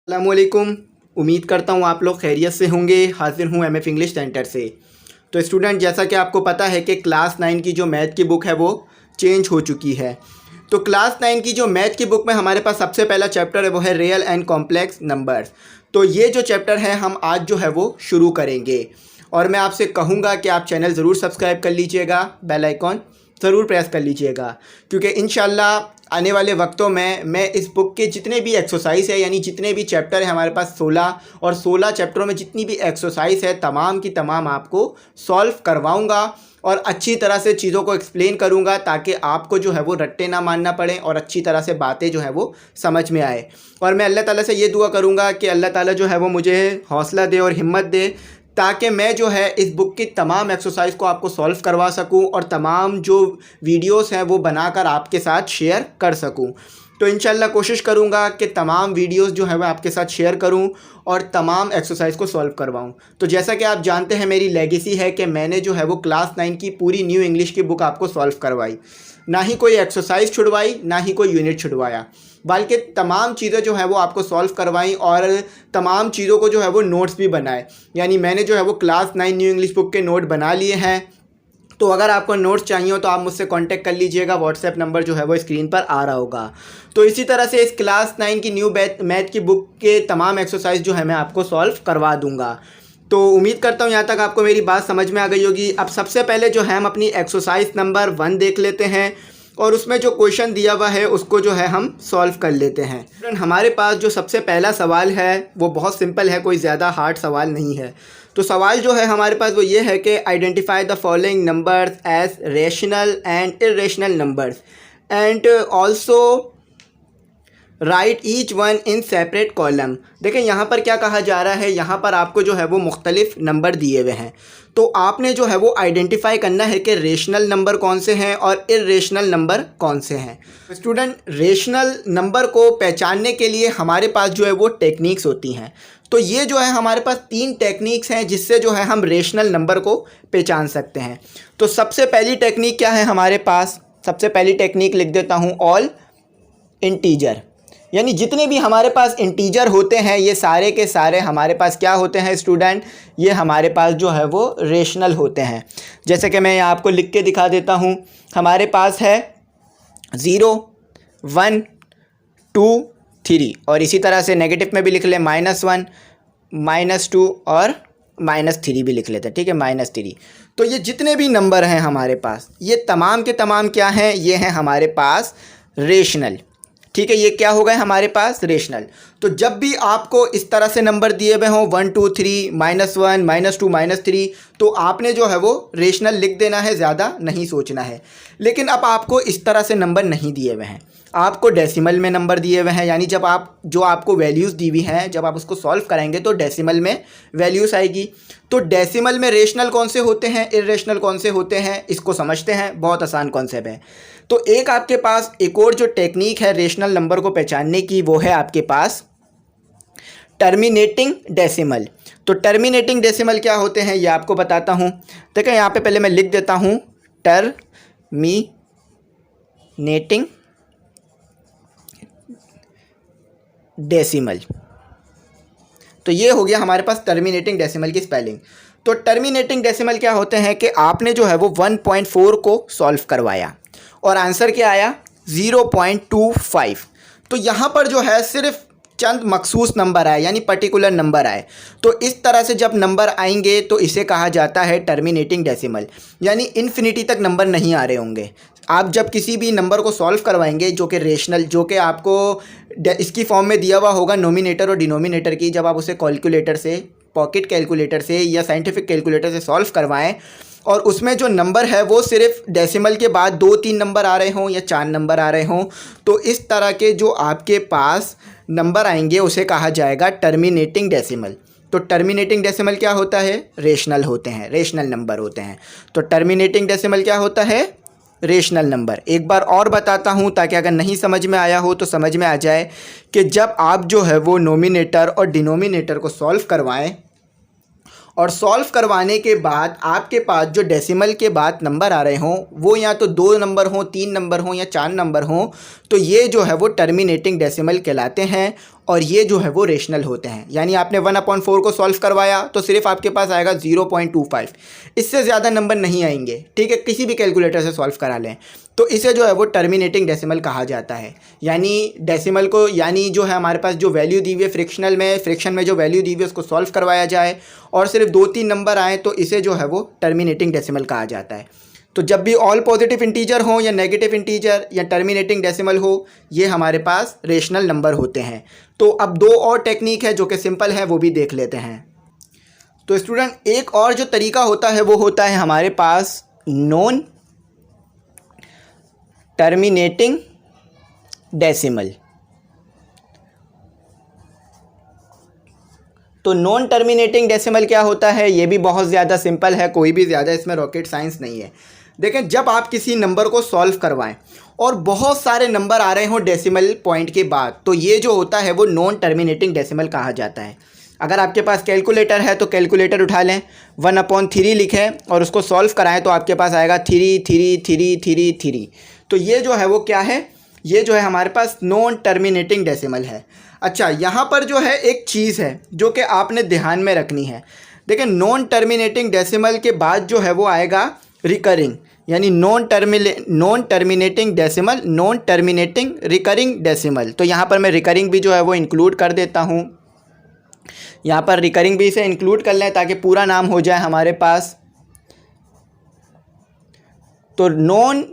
अस्सलामुअलैकुम। उम्मीद करता हूँ आप लोग खैरियत से होंगे। हाजिर हूँ एमएफ इंग्लिश सेंटर से। तो स्टूडेंट, जैसा कि आपको पता है कि क्लास 9 की जो मैथ की बुक है वो चेंज हो चुकी है। तो क्लास 9 की जो मैथ की बुक में हमारे पास सबसे पहला चैप्टर है वो है रियल एंड कॉम्प्लेक्स नंबर्स। तो ये जो चैप्टर है हम आज जो है वो शुरू करेंगे और मैं आपसे कहूँगा कि आप चैनल ज़रूर सब्सक्राइब कर लीजिएगा, बेल आइकॉन ज़रूर प्रेस कर लीजिएगा, क्योंकि इंशाल्लाह आने वाले वक्तों में मैं इस बुक के जितने भी एक्सरसाइज है, यानी जितने भी चैप्टर है हमारे पास 16 और 16 चैप्टरों में जितनी भी एक्सरसाइज है तमाम की तमाम आपको सॉल्व करवाऊंगा और अच्छी तरह से चीज़ों को एक्सप्लेन करूंगा ताकि आपको जो है वो रट्टे ना मारना पड़े और अच्छी तरह से बातें जो है वो समझ में आए। और मैं अल्लाह ताला से ये दुआ करूंगा कि अल्लाह ताला जो है वो मुझे हौसला दे और हिम्मत दे ताकि मैं जो है इस बुक की तमाम एक्सरसाइज को आपको सॉल्व करवा सकूं और तमाम जो वीडियोस हैं वो बनाकर आपके साथ शेयर कर सकूं। तो इंशाल्लाह कोशिश करूंगा कि तमाम वीडियोस जो है वह आपके साथ शेयर करूं और तमाम एक्सरसाइज को सॉल्व करवाऊं। तो जैसा कि आप जानते हैं मेरी लेगेसी है कि मैंने जो है वो क्लास 9 की पूरी न्यू इंग्लिश की बुक आपको सॉल्व करवाई, ना ही कोई एक्सरसाइज छुड़वाई, ना ही कोई यूनिट छुड़वाया, बल्कि तमाम चीज़ें जो है वो आपको सॉल्व करवाई और तमाम चीज़ों को जो है वो नोट्स भी बनाए। यानी मैंने जो है वो क्लास 9 न्यू इंग्लिश बुक के नोट बना लिए हैं। तो अगर आपको नोट्स चाहिए हो तो आप मुझसे कांटेक्ट कर लीजिएगा, व्हाट्सएप नंबर जो है वो स्क्रीन पर आ रहा होगा। तो इसी तरह से इस क्लास 9 की न्यू मैथ की बुक के तमाम एक्सरसाइज जो है मैं आपको सॉल्व करवा दूंगा। तो उम्मीद करता हूँ यहाँ तक आपको मेरी बात समझ में आ गई होगी। अब सबसे पहले जो है हम अपनी एक्सरसाइज नंबर 1 देख लेते हैं और उसमें जो क्वेश्चन दिया हुआ है उसको जो है हम सॉल्व कर लेते हैं। फ्रेंड, हमारे पास जो सबसे पहला सवाल है वो बहुत सिंपल है, कोई ज़्यादा हार्ड सवाल नहीं है। तो सवाल जो है हमारे पास वो ये है कि identify the following numbers as rational and irrational numbers and also write each one in separate column. देखें यहाँ पर क्या कहा जा रहा है, यहाँ पर आपको जो है वो मुख्तलिफ नंबर दिए हुए हैं। तो आपने जो है वो आइडेंटिफाई करना है कि रेशनल नंबर कौन से हैं और इरेशनल नंबर कौन से हैं। स्टूडेंट, रेशनल नंबर को पहचानने के लिए हमारे पास जो है वो टेक्निक्स होती हैं। तो ये जो है हमारे पास 3 टेक्निक्स हैं जिससे जो है हम रेशनल नंबर को पहचान सकते हैं। तो सबसे पहली टेक्निक क्या है हमारे पास? सबसे पहली टेक्निक लिख देता हूँ, ऑल इंटीजर। यानी जितने भी हमारे पास इंटीजर होते हैं ये सारे के सारे हमारे पास क्या होते हैं स्टूडेंट? ये हमारे पास जो है वो रेशनल होते हैं। जैसे कि मैं यहाँ आपको लिख के दिखा देता हूँ। हमारे पास है 0, 1, 2, 3 और इसी तरह से नेगेटिव में भी लिख लें -1, -2 और -3 भी लिख लेते हैं। ठीक है, -3। तो ये जितने भी नंबर हैं हमारे पास ये तमाम के तमाम क्या हैं? ये हैं हमारे पास रेशनल। ठीक है, ये क्या हो गए हमारे पास? रेशनल। तो जब भी आपको इस तरह से नंबर दिए हुए हों 1, 2, 3, -1, -2, -3, तो आपने जो है वो रेशनल लिख देना है, ज़्यादा नहीं सोचना है। लेकिन अब आपको इस तरह से नंबर नहीं दिए हुए हैं, आपको डेसिमल में नंबर दिए हुए हैं। यानी जब आप जो आपको वैल्यूज़ दी हुई हैं जब आप उसको सॉल्व कराएंगे तो डेसिमल में वैल्यूज़ आएगी। तो डेसिमल में रेशनल कौन से होते हैं, इरेशनल कौन से होते हैं, इसको समझते हैं। बहुत आसान कॉन्सेप्ट है। तो एक आपके पास एक और जो टेक्निक है रेशनल नंबर को पहचानने की वो है आपके पास टर्मिनेटिंग डेसिमल। तो टर्मिनेटिंग डेसिमल क्या होते हैं ये आपको बताता हूँ। देखिए यहाँ पे पहले मैं लिख देता हूँ टर्मिनेटिंग डेसिमल। तो ये हो गया हमारे पास टर्मिनेटिंग डेसिमल की स्पेलिंग। तो टर्मिनेटिंग डेसिमल क्या होते हैं कि आपने जो है वो 1.4 को सॉल्व करवाया और आंसर क्या आया? 0.25। तो यहाँ पर जो है सिर्फ चंद मखसूस नंबर आए, यानी पर्टिकुलर नंबर आए। तो इस तरह से जब नंबर आएंगे तो इसे कहा जाता है टर्मिनेटिंग डेसिमल। यानी इन्फिनिटी तक नंबर नहीं आ रहे होंगे। आप जब किसी भी नंबर को सॉल्व करवाएंगे जो कि रेशनल, जो कि आपको इसकी फॉर्म में दिया हुआ होगा नोमिनेटर और डिनोमिनेटर की, जब आप उसे कैलकुलेटर से, पॉकेट कैलकुलेटर से या साइंटिफिक कैलकुलेटर से सॉल्व करवाएं और उसमें जो नंबर है वो सिर्फ डेसिमल के बाद 2-3 नंबर आ रहे हों या 4 नंबर आ रहे हों, तो इस तरह के जो आपके पास नंबर आएंगे उसे कहा जाएगा टर्मिनेटिंग डेसिमल। तो टर्मिनेटिंग डेसिमल क्या होता है? रेशनल होते हैं, रेशनल नंबर होते हैं। तो टर्मिनेटिंग डेसिमल क्या होता है? Rational number. एक बार और बताता हूँ ताकि अगर नहीं समझ में आया हो तो समझ में आ जाए कि जब आप जो है वो नोमिनेटर और डिनोमिनेटर को सॉल्व करवाएं और सॉल्व करवाने के बाद आपके पास जो डेसिमल के बाद नंबर आ रहे हों वो या तो 2 नंबर हों, 3 नंबर हों या 4 नंबर हों, तो ये जो है वो टर्मिनेटिंग डेसिमल कहलाते हैं और ये जो है वो रेशनल होते हैं। यानी आपने 1/4 को सॉल्व करवाया तो सिर्फ आपके पास आएगा 0.25, इससे ज़्यादा नंबर नहीं आएंगे, ठीक है, किसी भी कैलकुलेटर से सॉल्व करा लें। तो इसे जो है वो टर्मिनेटिंग डेसिमल कहा जाता है। यानी डेसिमल को, यानी जो है हमारे पास जो वैल्यू दी हुई है फ्रैक्शन में जो वैल्यू दी हुई है उसको सॉल्व करवाया जाए और सिर्फ 2-3 नंबर आए तो इसे जो है वो टर्मिनेटिंग डेसिमल कहा जाता है। तो जब भी ऑल पॉजिटिव इंटीजर हो या नेगेटिव इंटीजर या टर्मिनेटिंग डेसिमल हो, ये हमारे पास रेशनल नंबर होते हैं। तो अब 2 और टेक्निक है जो कि सिंपल है, वो भी देख लेते हैं। तो स्टूडेंट एक और जो तरीका होता है वो होता है हमारे पास नॉन टर्मिनेटिंग डेसिमल। तो नॉन टर्मिनेटिंग डेसिमल क्या होता है, ये भी बहुत ज़्यादा सिंपल है, कोई भी ज़्यादा इसमें रॉकेट साइंस नहीं है। देखें, जब आप किसी नंबर को सॉल्व करवाएं और बहुत सारे नंबर आ रहे हों डेसिमल पॉइंट के बाद, तो ये जो होता है वो नॉन टर्मिनेटिंग डेसिमल कहा जाता है। अगर आपके पास कैलकुलेटर है तो कैलकुलेटर उठा लें, 1/3 लिखें और उसको सॉल्व कराएं तो आपके पास आएगा 3. तो ये जो है वो क्या है, ये जो है हमारे पास नॉन टर्मिनेटिंग डेसिमल है। अच्छा, यहाँ पर जो है एक चीज़ है जो कि आपने ध्यान में रखनी है। देखिए, नॉन टर्मिनेटिंग डेसिमल के बाद जो है वो आएगा रिकरिंग, यानी नॉन टर्मिनेटिंग रिकरिंग डेसिमल। तो यहाँ पर मैं रिकरिंग भी जो है वो इंक्लूड कर देता हूँ, यहाँ पर रिकरिंग भी इसे इंक्लूड कर लें ताकि पूरा नाम हो जाए हमारे पास। तो नॉन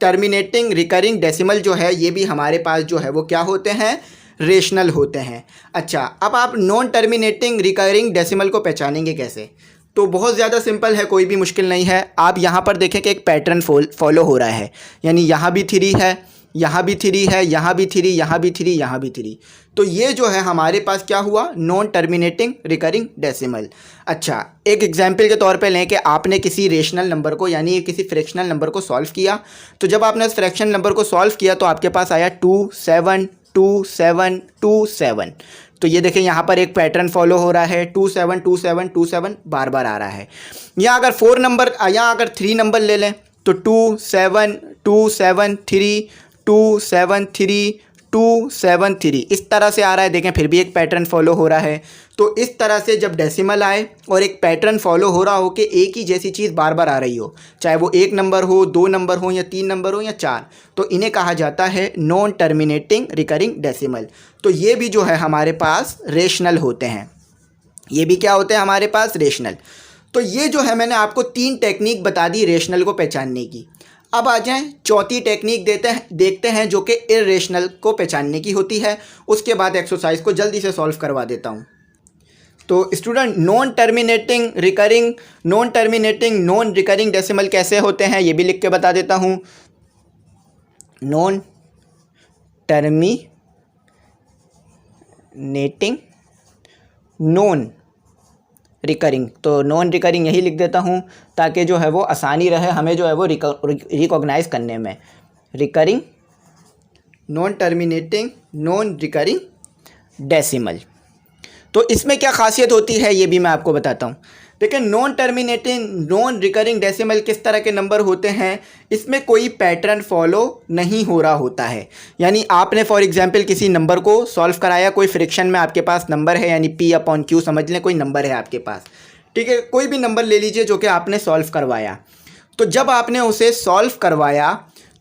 टर्मिनेटिंग रिकरिंग डेसिमल जो है ये भी हमारे पास जो है वो क्या होते हैं, रेशनल होते हैं। अच्छा, अब आप नॉन टर्मिनेटिंग रिकरिंग डेसिमल को पहचानेंगे कैसे? तो बहुत ज़्यादा सिंपल है, कोई भी मुश्किल नहीं है। आप यहाँ पर देखें कि एक पैटर्न फॉलो हो रहा है, यानी यहाँ भी 3 है, यहाँ भी 3 है, यहाँ भी 3, यहाँ भी 3, यहाँ भी 3। तो ये जो है हमारे पास क्या हुआ, नॉन टर्मिनेटिंग रिकरिंग डेसिमल। अच्छा, एक एग्जांपल के तौर पे लें कि आपने किसी रेशनल नंबर को यानी किसी फ्रैक्शनल नंबर को सॉल्व किया। तो जब आपने उस फ्रैक्शनल नंबर को सॉल्व किया तो आपके पास आया 2 7 2 7 2 7। तो ये देखें, यहाँ पर एक पैटर्न फॉलो हो रहा है, 2 7 2 7 2 7 बार बार आ रहा है। यहाँ अगर 4 नंबर, यहाँ अगर 3 नंबर ले लें तो 2 7 2 7 3 2 7 3 2 7 3 इस तरह से आ रहा है। देखें, फिर भी एक पैटर्न फॉलो हो रहा है। तो इस तरह से जब डेसिमल आए और एक पैटर्न फॉलो हो रहा हो कि एक ही जैसी चीज़ बार बार आ रही हो, चाहे वो 1 नंबर हो, 2 नंबर हो या 3 नंबर हो या 4, तो इन्हें कहा जाता है नॉन टर्मिनेटिंग रिकरिंग डेसिमल। तो ये भी जो है हमारे पास रेशनल होते हैं, ये भी क्या होते हैं हमारे पास, रेशनल। तो ये जो है मैंने आपको 3 टेक्निक बता दी रेशनल को पहचानने की। अब आ जाएं चौथी टेक्निक देखते हैं जो कि इर्रेशनल को पहचानने की होती है। उसके बाद एक्सरसाइज को जल्दी से सॉल्व करवा देता हूं। तो student, non terminating non recurring decimal कैसे होते हैं ये भी लिख के बता देता हूं। नॉन टर्मिनेटिंग नॉन रिकरिंग, तो नॉन रिकरिंग यही लिख देता हूँ ताकि जो है वो आसानी रहे हमें जो है वो रिकॉग्नाइज करने में। Recurring non terminating non recurring decimal. तो इसमें क्या खासियत होती है ये भी मैं आपको बताता हूँ। देखिए, non terminating non recurring decimal किस तरह के नंबर होते हैं, इसमें कोई पैटर्न फॉलो नहीं हो रहा होता है। यानी आपने फॉर एग्जांपल किसी नंबर को सॉल्व कराया, कोई फ्रैक्शन में आपके पास नंबर है, यानी P/Q समझ लें, कोई नंबर है आपके पास, ठीक है, कोई भी नंबर ले लीजिए जो कि आपने सॉल्व करवाया। तो जब आपने उसे सॉल्व करवाया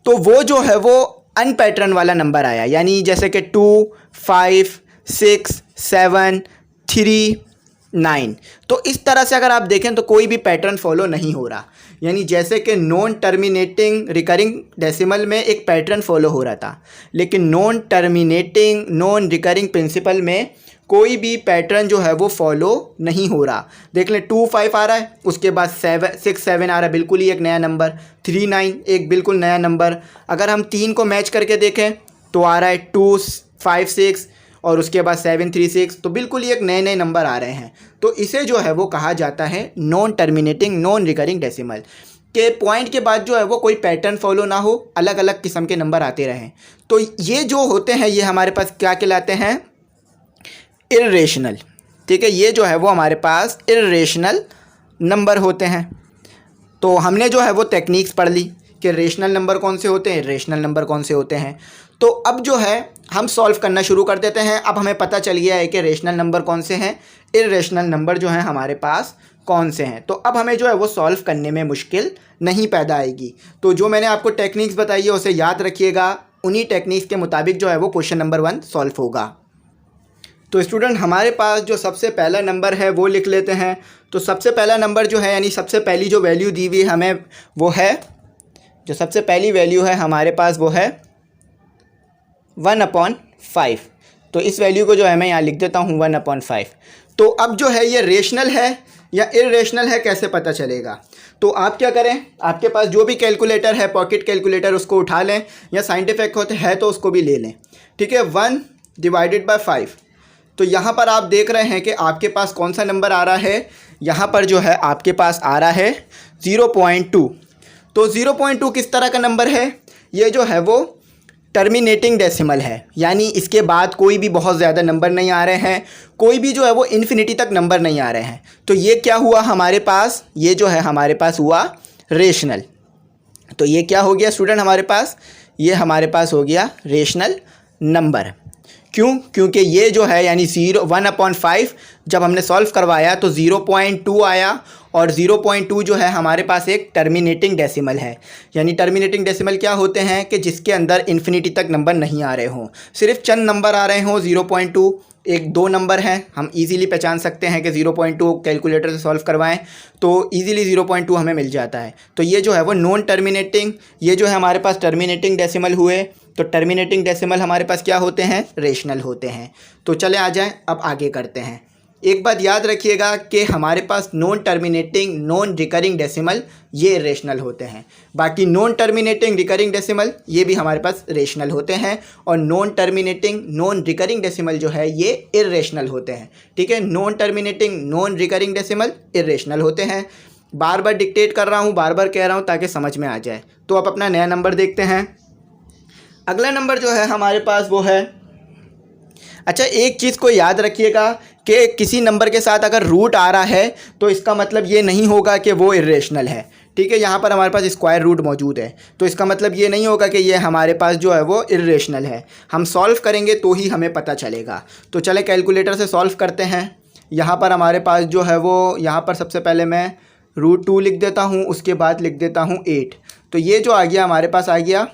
तो वो जो है वो अनपैटर्न वाला नंबर आया, यानी जैसे कि 2 5 6 7 3 9। तो इस तरह से अगर आप देखें तो कोई भी पैटर्न फॉलो नहीं हो रहा। यानी जैसे कि नॉन टर्मिनेटिंग रिकरिंग डेसिमल में एक पैटर्न फॉलो हो रहा था, लेकिन non terminating non recurring principle में कोई भी पैटर्न जो है वो फॉलो नहीं हो रहा। देख लें, 2 5 आ रहा है, उसके बाद 6 7 आ रहा है, बिल्कुल ही एक नया नंबर, 3 9 एक बिल्कुल नया नंबर। अगर हम 3 को मैच करके देखें तो आ रहा है 2 5 6 और उसके बाद 7 3 6, तो बिल्कुल ही एक नए नए नंबर आ रहे हैं। तो इसे जो है वो कहा जाता है non terminating non recurring decimal के पॉइंट के बाद जो है वो कोई पैटर्न फॉलो ना हो, अलग अलग किस्म के नंबर आते रहें। तो ये जो होते हैं ये हमारे पास क्या कहलाते हैं, इर्रेशनल। ठीक है, ये जो है वो हमारे पास इर्रेशनल नंबर होते हैं। तो हमने जो है वो टेक्निक्स पढ़ ली कि रेशनल नंबर कौन से होते हैं, इर्रेशनल नंबर कौन से होते हैं। तो अब जो है हम सॉल्व करना शुरू कर देते हैं। अब हमें पता चल गया है कि रेशनल नंबर कौन से हैं, इर्रेशनल नंबर जो हैं हमारे पास कौन से हैं। तो अब हमें जो है वो सॉल्व करने में मुश्किल नहीं पैदा आएगी। तो जो मैंने आपको टेक्निक्स बताई है उसे याद रखिएगा, उन्हीं टेक्निक्स के मुताबिक जो है वो क्वेश्चन नंबर 1 सॉल्व होगा। तो स्टूडेंट हमारे पास जो सबसे पहला नंबर है वो लिख लेते हैं। तो सबसे पहला नंबर जो है यानी सबसे पहली जो वैल्यू दी हुई हमें वो है, जो सबसे पहली वैल्यू है हमारे पास वो है 1/5। तो इस वैल्यू को जो है मैं यहाँ लिख देता हूँ 1/5। तो अब जो है ये रेशनल है या इर्रेशनल है कैसे पता चलेगा? तो आप क्या करें, आपके पास जो भी कैलकुलेटर है, पॉकेट कैलकुलेटर, उसको उठा लें या साइंटिफिक होते हैं तो उसको भी ले लें। ठीक है, 1/5। तो यहाँ पर आप देख रहे हैं कि आपके पास कौन सा नंबर आ रहा है, यहाँ पर जो है आपके पास आ रहा है 0.2। तो 0.2 किस तरह का नंबर है? ये जो है वो टर्मिनेटिंग डेसिमल है, यानी इसके बाद कोई भी बहुत ज़्यादा नंबर नहीं आ रहे हैं, कोई भी जो है वो इन्फिनिटी तक नंबर नहीं आ रहे हैं। तो ये क्या हुआ हमारे पास, ये जो है हमारे पास हुआ रेशनल। तो ये क्या हो गया स्टूडेंट हमारे पास, ये हमारे पास हो गया रेशनल नंबर। क्यों? क्योंकि ये जो है यानी 1/5 जब हमने सॉल्व करवाया तो 0.2 आया, और 0.2 जो है हमारे पास एक टर्मिनेटिंग डेसिमल है। यानी टर्मिनेटिंग डेसिमल क्या होते हैं कि जिसके अंदर इन्फिनिटी तक नंबर नहीं आ रहे हों, सिर्फ चंद नंबर आ रहे हों। 0.2 एक दो नंबर हैं, हम इजीली पहचान सकते हैं कि 0.2 कैलकुलेटर से सॉल्व करवाएं तो इजीली 0.2 हमें मिल जाता है। तो ये जो है वो नॉन टर्मिनेटिंग, ये जो है हमारे पास टर्मिनेटिंग डेसिमल हुए। तो टर्मिनेटिंग डेसिमल हमारे पास क्या होते हैं, रेशनल होते हैं। तो चले आ जाएं, अब आगे करते हैं। एक बात याद रखिएगा कि हमारे पास non terminating, non recurring decimal ये रेशनल होते हैं। बाकी नॉन टर्मिनेटिंग, रिकरिंग डेसिमल ये भी हमारे पास रेशनल होते हैं, और non terminating, non recurring decimal जो है ये इर्रेशनल होते हैं। ठीक है, non terminating, non recurring decimal irrational होते हैं। बार बार डिक्टेट कर रहा हूँ, बार बार कह रहा हूँ ताकि समझ में आ जाए। तो अब अपना नया नंबर देखते हैं। अगला नंबर जो है हमारे पास वो है, अच्छा एक चीज़ को याद रखिएगा कि किसी नंबर के साथ अगर रूट आ रहा है तो इसका मतलब ये नहीं होगा कि वो इर्रेशनल है। ठीक है, यहाँ पर हमारे पास स्क्वायर रूट मौजूद है तो इसका मतलब ये नहीं होगा कि ये हमारे पास जो है वो इर्रेशनल है। हम सॉल्व करेंगे तो ही हमें पता चलेगा। तो चले कैलकुलेटर से सॉल्व करते हैं। यहाँ पर हमारे पास जो है वो, यहाँ पर सबसे पहले मैं √2 लिख देता हूँ, उसके बाद लिख देता हूँ 8। तो ये जो आ गया हमारे पास आ गया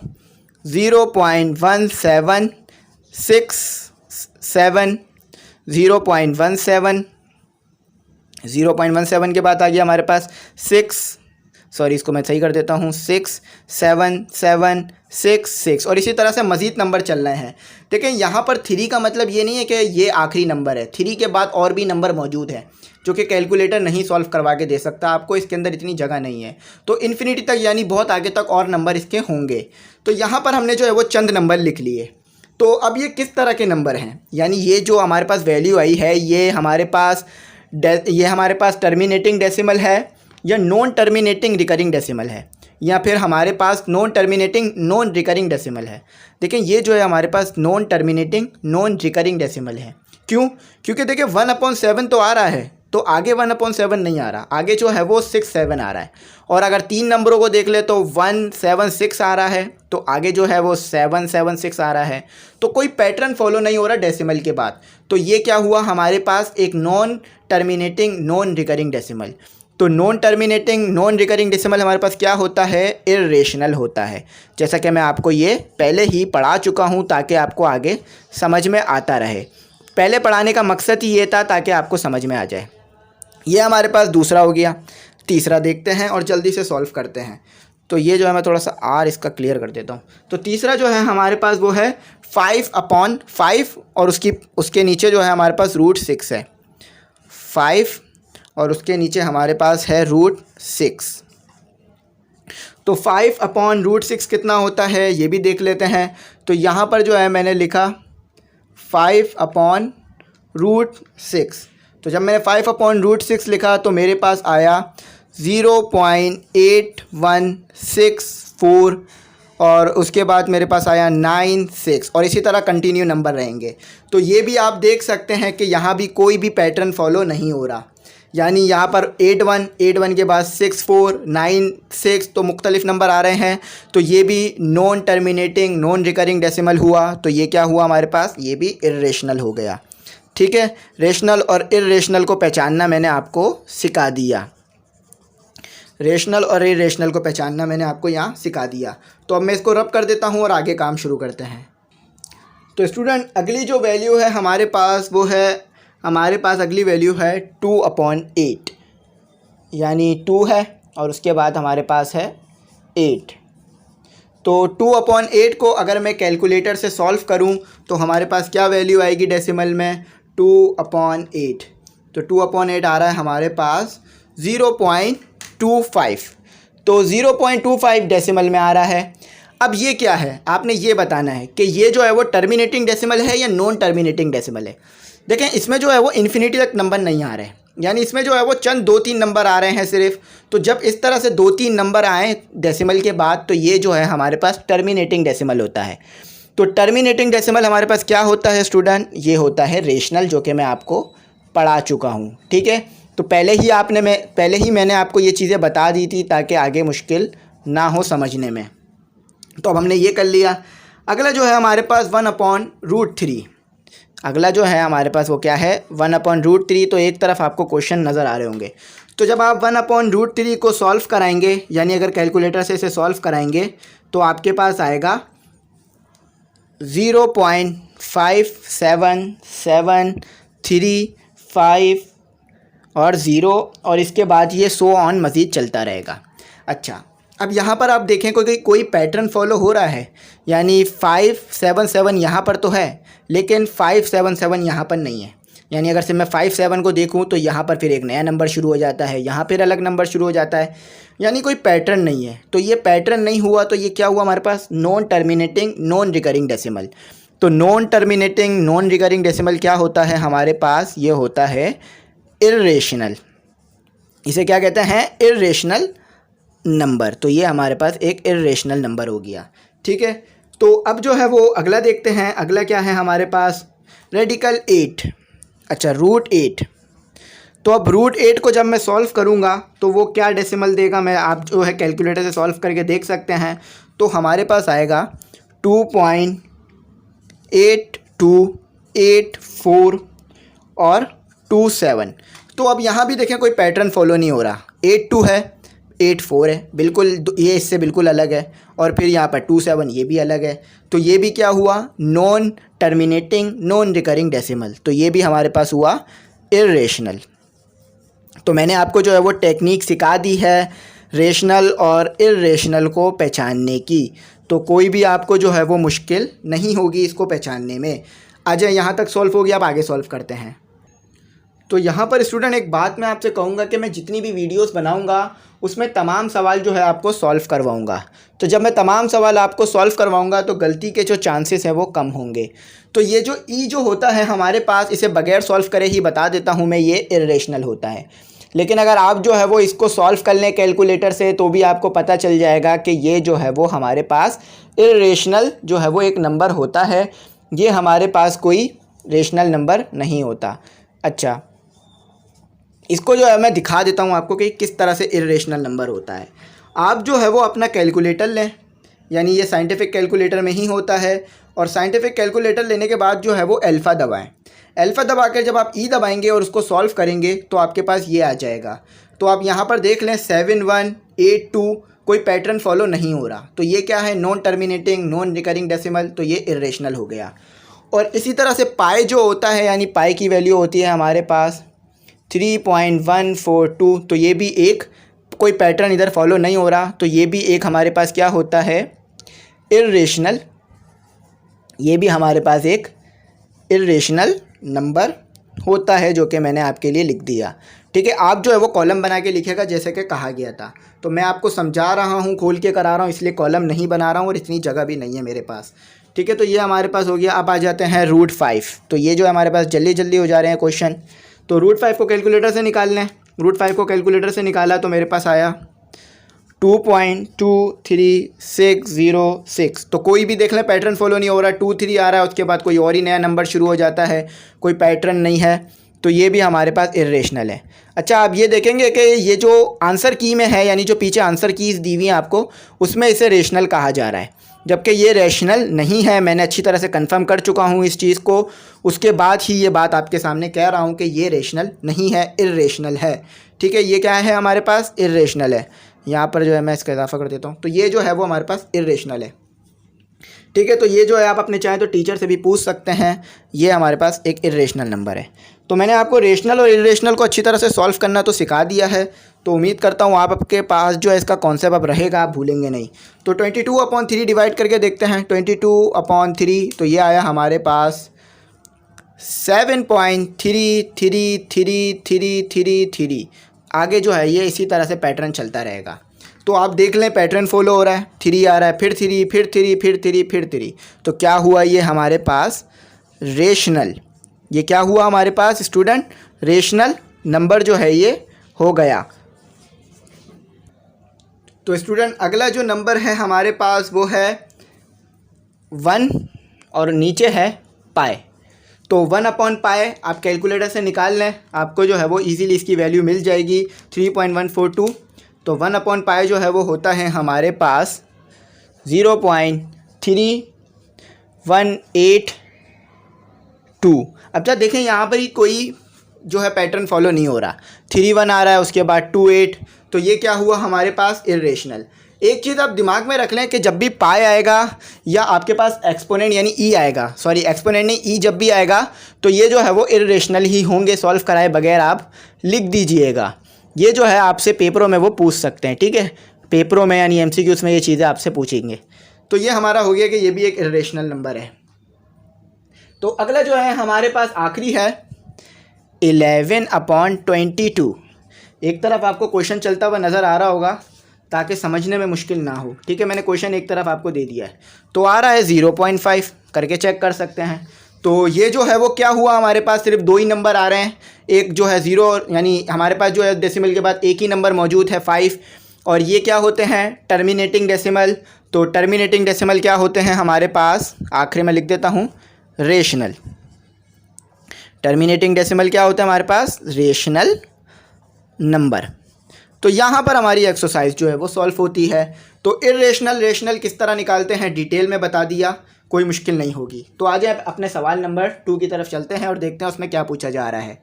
0.1767, 0.17 के बाद आ गया हमारे पास 6, इसको मैं सही कर देता हूँ, 67766, और इसी तरह से मज़ीद नंबर चल रहे हैं। देखिए यहाँ पर 3 का मतलब ये नहीं है कि ये आखिरी नंबर है, 3 के बाद और भी नंबर मौजूद है जो कि कैलकुलेटर नहीं सॉल्व करवा के दे सकता आपको, इसके अंदर इतनी जगह नहीं है। तो इन्फिनिटी तक यानी बहुत आगे तक और नंबर इसके होंगे। तो यहाँ पर हमने जो है वो चंद नंबर लिख लिए। तो अब ये किस तरह के नंबर हैं, यानी ये जो हमारे पास वैल्यू आई है ये हमारे पास टर्मिनेटिंग डेसिमल है या नॉन टर्मिनेटिंग रिकरिंग डेसिमल है, या फिर हमारे पास non terminating non recurring decimal है। देखिए ये जो है हमारे पास non terminating non recurring decimal है। क्यों? क्योंकि देखिए 1/7 तो आ रहा है, तो आगे 1/7 नहीं आ रहा, आगे जो है वो 6-7 आ रहा है। और अगर 3 नंबरों को देख ले तो 176 आ रहा है, तो आगे जो है वो 776 आ रहा है। तो कोई पैटर्न फॉलो नहीं हो रहा डेसिमल के बाद। तो ये क्या हुआ हमारे पास, एक non terminating non recurring decimal. तो non terminating non recurring decimal हमारे पास क्या होता है, इर्रेशनल होता है। जैसा कि मैं आपको ये पहले ही पढ़ा चुका हूँ ताकि आपको आगे समझ में आता रहे। पहले पढ़ाने का मकसद ही ये था ताकि आपको समझ में आ जाए। ये हमारे पास दूसरा हो गया। तीसरा देखते हैं और जल्दी से सॉल्व करते हैं। तो ये जो है मैं थोड़ा सा आर इसका क्लियर कर देता हूँ। तो तीसरा जो है हमारे पास वो है 5/5, और उसके नीचे जो है हमारे पास √6 है। 5 और उसके नीचे हमारे पास है √6। तो 5/√6 कितना होता है ये भी देख लेते हैं। तो यहाँ पर जो है मैंने लिखा 5/√6। तो जब मैंने 5/√6 लिखा तो मेरे पास आया 0.8164, और उसके बाद मेरे पास आया 96, और इसी तरह कंटिन्यू नंबर रहेंगे। तो ये भी आप देख सकते हैं कि यहाँ भी कोई भी पैटर्न फॉलो नहीं हो रहा। यानी यहाँ पर 8 1 के बाद 6 4 9 6 तो मुख्तलिफ नंबर आ रहे हैं, तो ये भी non terminating non recurring decimal हुआ। तो ये क्या हुआ हमारे पास, ये भी इर्रेशनल हो गया। ठीक है, रेशनल और इर्रेशनल को पहचानना मैंने आपको सिखा दिया। रेशनल और इर्रेशनल को पहचानना मैंने आपको यहाँ सिखा दिया। तो अब मैं इसको रब कर देता हूँ और आगे काम शुरू करते हैं। तो स्टूडेंट अगली जो वैल्यू है हमारे पास वो है, हमारे पास अगली वैल्यू है 2/8, यानी 2 है और उसके बाद हमारे पास है 8। तो 2/8 को अगर मैं कैलकुलेटर से सॉल्व करूं तो हमारे पास क्या वैल्यू आएगी डेसिमल में, 2/8। तो 2/8 आ रहा है हमारे पास 0.25। तो 0.25 डेसिमल में आ रहा है। अब ये क्या है, आपने ये बताना है कि ये जो है वो टर्मिनेटिंग डेसिमल है या नॉन टर्मिनेटिंग डेसिमल है। देखें इसमें जो है वो इन्फिनिटी तक नंबर नहीं आ रहे हैं, यानी इसमें जो है वो चंद 2-3 नंबर आ रहे हैं सिर्फ। तो जब इस तरह से 2-3 नंबर आए डेसिमल के बाद तो ये जो है हमारे पास टर्मिनेटिंग डेसिमल होता है। तो टर्मिनेटिंग डेसिमल हमारे पास क्या होता है स्टूडेंट, ये होता है रेशनल, जो कि मैं आपको पढ़ा चुका हूँ। ठीक है, तो पहले ही मैंने आपको ये चीज़ें बता दी थी ताकि आगे मुश्किल ना हो समझने में। तो अब हमने ये कर लिया। अगला जो है हमारे पास 1/√3। अगला जो है हमारे पास वो क्या है, 1/√3। तो एक तरफ आपको क्वेश्चन नज़र आ रहे होंगे। तो जब आप 1/√3 को सॉल्व कराएंगे, यानी अगर कैलकुलेटर से इसे सॉल्व कराएंगे तो आपके पास आएगा 0.5775 और 0 और इसके बाद ये सो ऑन मज़ीद चलता रहेगा। अच्छा, अब यहाँ पर आप देखें कोई पैटर्न फॉलो हो रहा है, यानी 577 यहाँ पर तो है लेकिन 577 यहाँ पर नहीं है। यानी अगर से मैं 57 को देखूँ तो यहाँ पर फिर एक नया नंबर शुरू हो जाता है, यहाँ फिर अलग नंबर शुरू हो जाता है, यानी कोई पैटर्न नहीं है। तो ये पैटर्न नहीं हुआ तो ये क्या हुआ हमारे पास, non terminating non recurring decimal. तो non terminating non recurring decimal क्या होता है हमारे पास, ये होता है इर्रेशनल। इसे क्या कहते हैं, इर्रेशनल नंबर। तो ये हमारे पास एक इर्रेशनल नंबर हो गया। ठीक है, तो अब जो है वो अगला देखते हैं। अगला क्या है हमारे पास, रेडिकल 8। अच्छा, √8। तो अब √8 को जब मैं सॉल्व करूँगा तो वो क्या डेसिमल देगा, मैं आप जो है कैलकुलेटर से सॉल्व करके देख सकते हैं। तो हमारे पास आएगा 2.8284 और 27। तो अब यहाँ भी देखें कोई पैटर्न फॉलो नहीं हो रहा, 82 है 84 है, बिल्कुल ये इससे बिल्कुल अलग है। और फिर यहाँ पर 27 ये भी अलग है। तो ये भी क्या हुआ, non terminating non recurring decimal. तो ये भी हमारे पास हुआ इर्रेशनल। तो मैंने आपको जो है वो टेक्निक सिखा दी है रेशनल और इर्रेशनल को पहचानने की। तो कोई भी आपको जो है वो मुश्किल नहीं होगी इसको पहचानने में। आ जाए, यहाँ तक सॉल्व हो गया, अब आगे सॉल्व करते हैं। तो यहाँ पर स्टूडेंट एक बात मैं आपसे कहूँगा कि मैं जितनी भी वीडियोस बनाऊँगा उसमें तमाम सवाल जो है आपको सॉल्व करवाऊँगा। तो जब मैं तमाम सवाल आपको सॉल्व करवाऊँगा तो गलती के जो चांसेस हैं वो कम होंगे। तो ये जो ई जो होता है हमारे पास, इसे बगैर सॉल्व करे ही बता देता हूँ मैं, ये इर्रेशनल होता है। लेकिन अगर आप जो है वो इसको सॉल्व कर लें कैलकुलेटर से तो भी आपको पता चल जाएगा कि ये जो है वो हमारे पास इर्रेशनल जो है वो एक नंबर होता है, ये हमारे पास कोई रेशनल नंबर नहीं होता। अच्छा, इसको जो है मैं दिखा देता हूँ आपको कि किस तरह से इर्रेशनल नंबर होता है। आप जो है वो अपना कैलकुलेटर लें, यानी ये साइंटिफिक कैलकुलेटर में ही होता है। और साइंटिफिक कैलकुलेटर लेने के बाद जो है वो अल्फ़ा दबाएं। अल्फ़ा दबा कर जब आप ई दबाएंगे और उसको सॉल्व करेंगे तो आपके पास ये आ जाएगा। तो आप यहाँ पर देख लें 7182, कोई पैटर्न फॉलो नहीं हो रहा। तो ये क्या है, non terminating non recurring decimal. तो ये इर्रेशनल हो गया। और इसी तरह से पाई जो होता है, यानी पाई की वैल्यू होती है हमारे पास 3.142। तो ये भी एक कोई पैटर्न इधर फॉलो नहीं हो रहा। तो ये भी एक हमारे पास क्या होता है, इर्रेशनल। ये भी हमारे पास एक इर्रेशनल नंबर होता है जो कि मैंने आपके लिए लिख दिया। ठीक है, आप जो है वो कॉलम बना के लिखेगा जैसे कि कहा गया था। तो मैं आपको समझा रहा हूँ, खोल के करा रहा हूँ, इसलिए कॉलम नहीं बना रहा हूँ और इतनी जगह भी नहीं है मेरे पास। ठीक है, तो ये हमारे पास हो गया। अब आ जाते हैं √5। तो ये जो हमारे पास जल्दी जल्दी हो जा रहे हैं क्वेश्चन। तो √5 को कैलकुलेटर से निकाल लें। √5 को कैलकुलेटर से निकाला तो मेरे पास आया 2.23606। तो कोई भी देख लें पैटर्न फॉलो नहीं हो रहा, 2 3 आ रहा है, उसके बाद कोई और ही नया नंबर शुरू हो जाता है, कोई पैटर्न नहीं है। तो ये भी हमारे पास इर्रेशनल है। अच्छा, आप ये देखेंगे कि ये जो आंसर की में है, यानी जो पीछे आंसर कीज़ दी हुई हैं आपको, उसमें इसे रेशनल कहा जा रहा है, जबकि ये रेशनल नहीं है। मैंने अच्छी तरह से कंफर्म कर चुका हूँ इस चीज़ को, उसके बाद ही ये बात आपके सामने कह रहा हूँ कि ये रेशनल नहीं है, इर्रेशनल है। ठीक है, ये क्या है हमारे पास, इर्रेशनल है। यहाँ पर जो है मैं इसका इजाफा कर देता हूँ, तो ये जो है वो हमारे पास इर्रेशनल है। ठीक है, तो ये जो है आप अपने चाहें तो टीचर से भी पूछ सकते हैं, ये हमारे पास एक इर्रेशनल नंबर है। तो मैंने आपको रेशनल और इर्रेशनल को अच्छी तरह से सॉल्व करना तो सिखा दिया है, तो उम्मीद करता हूँ आपके पास जो है इसका कॉन्सेप्ट अब रहेगा, आप भूलेंगे नहीं। तो 22/3 डिवाइड करके देखते हैं। 22/3 तो ये आया हमारे पास 7.333333। आगे जो है ये इसी तरह से पैटर्न चलता रहेगा। तो आप देख लें, पैटर्न फॉलो हो रहा है, 3 आ रहा है, फिर 3, फिर 3, फिर 3, फिर 3। तो क्या हुआ, ये हमारे पास रेशनल, ये क्या हुआ हमारे पास स्टूडेंट, रेशनल नंबर जो है ये हो गया। तो स्टूडेंट अगला जो नंबर है हमारे पास वो है 1 और नीचे है पाई। तो 1/पाई आप कैलकुलेटर से निकाल लें, आपको जो है वो इजीली इसकी वैल्यू मिल जाएगी 3.142। तो 1/पाई जो है वो होता है हमारे पास 0.3182। अब जब देखें यहाँ पर ही कोई जो है पैटर्न फॉलो नहीं हो रहा, 3 1 आ रहा है, उसके बाद 2 8, तो ये क्या हुआ हमारे पास, इर्रेशनल। एक चीज़ आप दिमाग में रख लें कि जब भी पाई आएगा या आपके पास एक्सपोनेंट यानी ई आएगा, सॉरी एक्सपोनेंट नहीं, ई जब भी आएगा तो ये जो है वो इर्रेशनल ही होंगे, सॉल्व कराए बगैर आप लिख दीजिएगा। ये जो है आपसे पेपरों में वो पूछ सकते हैं, ठीक है, पेपरों में यानी MCQs में ये चीज़ें आपसे पूछेंगे। तो ये हमारा हो गया कि ये भी एक इर्रेशनल नंबर है। तो अगला जो है हमारे पास आखिरी है 11/22। एक तरफ आपको क्वेश्चन चलता हुआ नज़र आ रहा होगा ताकि समझने में मुश्किल ना हो। ठीक है, मैंने क्वेश्चन एक तरफ आपको दे दिया है, तो आ रहा है 0.5, करके चेक कर सकते हैं। तो ये जो है वो क्या हुआ, हमारे पास सिर्फ 2 ही नंबर आ रहे हैं, एक जो है 0, यानी हमारे पास जो है डेसिमल के बाद एक ही नंबर मौजूद है 5, और ये क्या होते हैं, टर्मिनेटिंग डेसिमल। तो टर्मिनेटिंग डेसिमल क्या होते हैं हमारे पास, आखिरी में लिख देता हूँ, रेशनल। टर्मिनेटिंग डेसिमल क्या होता है हमारे पास, रेशनल नंबर। तो यहाँ पर हमारी एक्सरसाइज जो है वो सॉल्व होती है। तो इर्रेशनल रेशनल किस तरह निकालते हैं डिटेल में बता दिया, कोई मुश्किल नहीं होगी। तो आज आप अपने सवाल नंबर 2 की तरफ चलते हैं और देखते हैं उसमें क्या पूछा जा रहा है।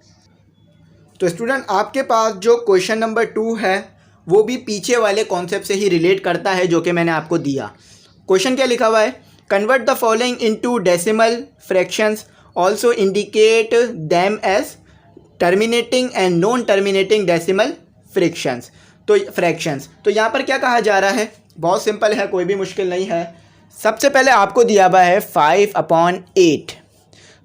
तो स्टूडेंट आपके पास जो क्वेश्चन नंबर 2 है वो भी पीछे वाले कॉन्सेप्ट से ही रिलेट करता है जो कि मैंने आपको दिया। क्वेश्चन क्या लिखा हुआ है, convert the following into decimal fractions, also indicate them as terminating and non terminating decimal fractions. तो यहाँ पर क्या कहा जा रहा है, बहुत सिंपल है, कोई भी मुश्किल नहीं है। सबसे पहले आपको दिया हुआ है 5/8।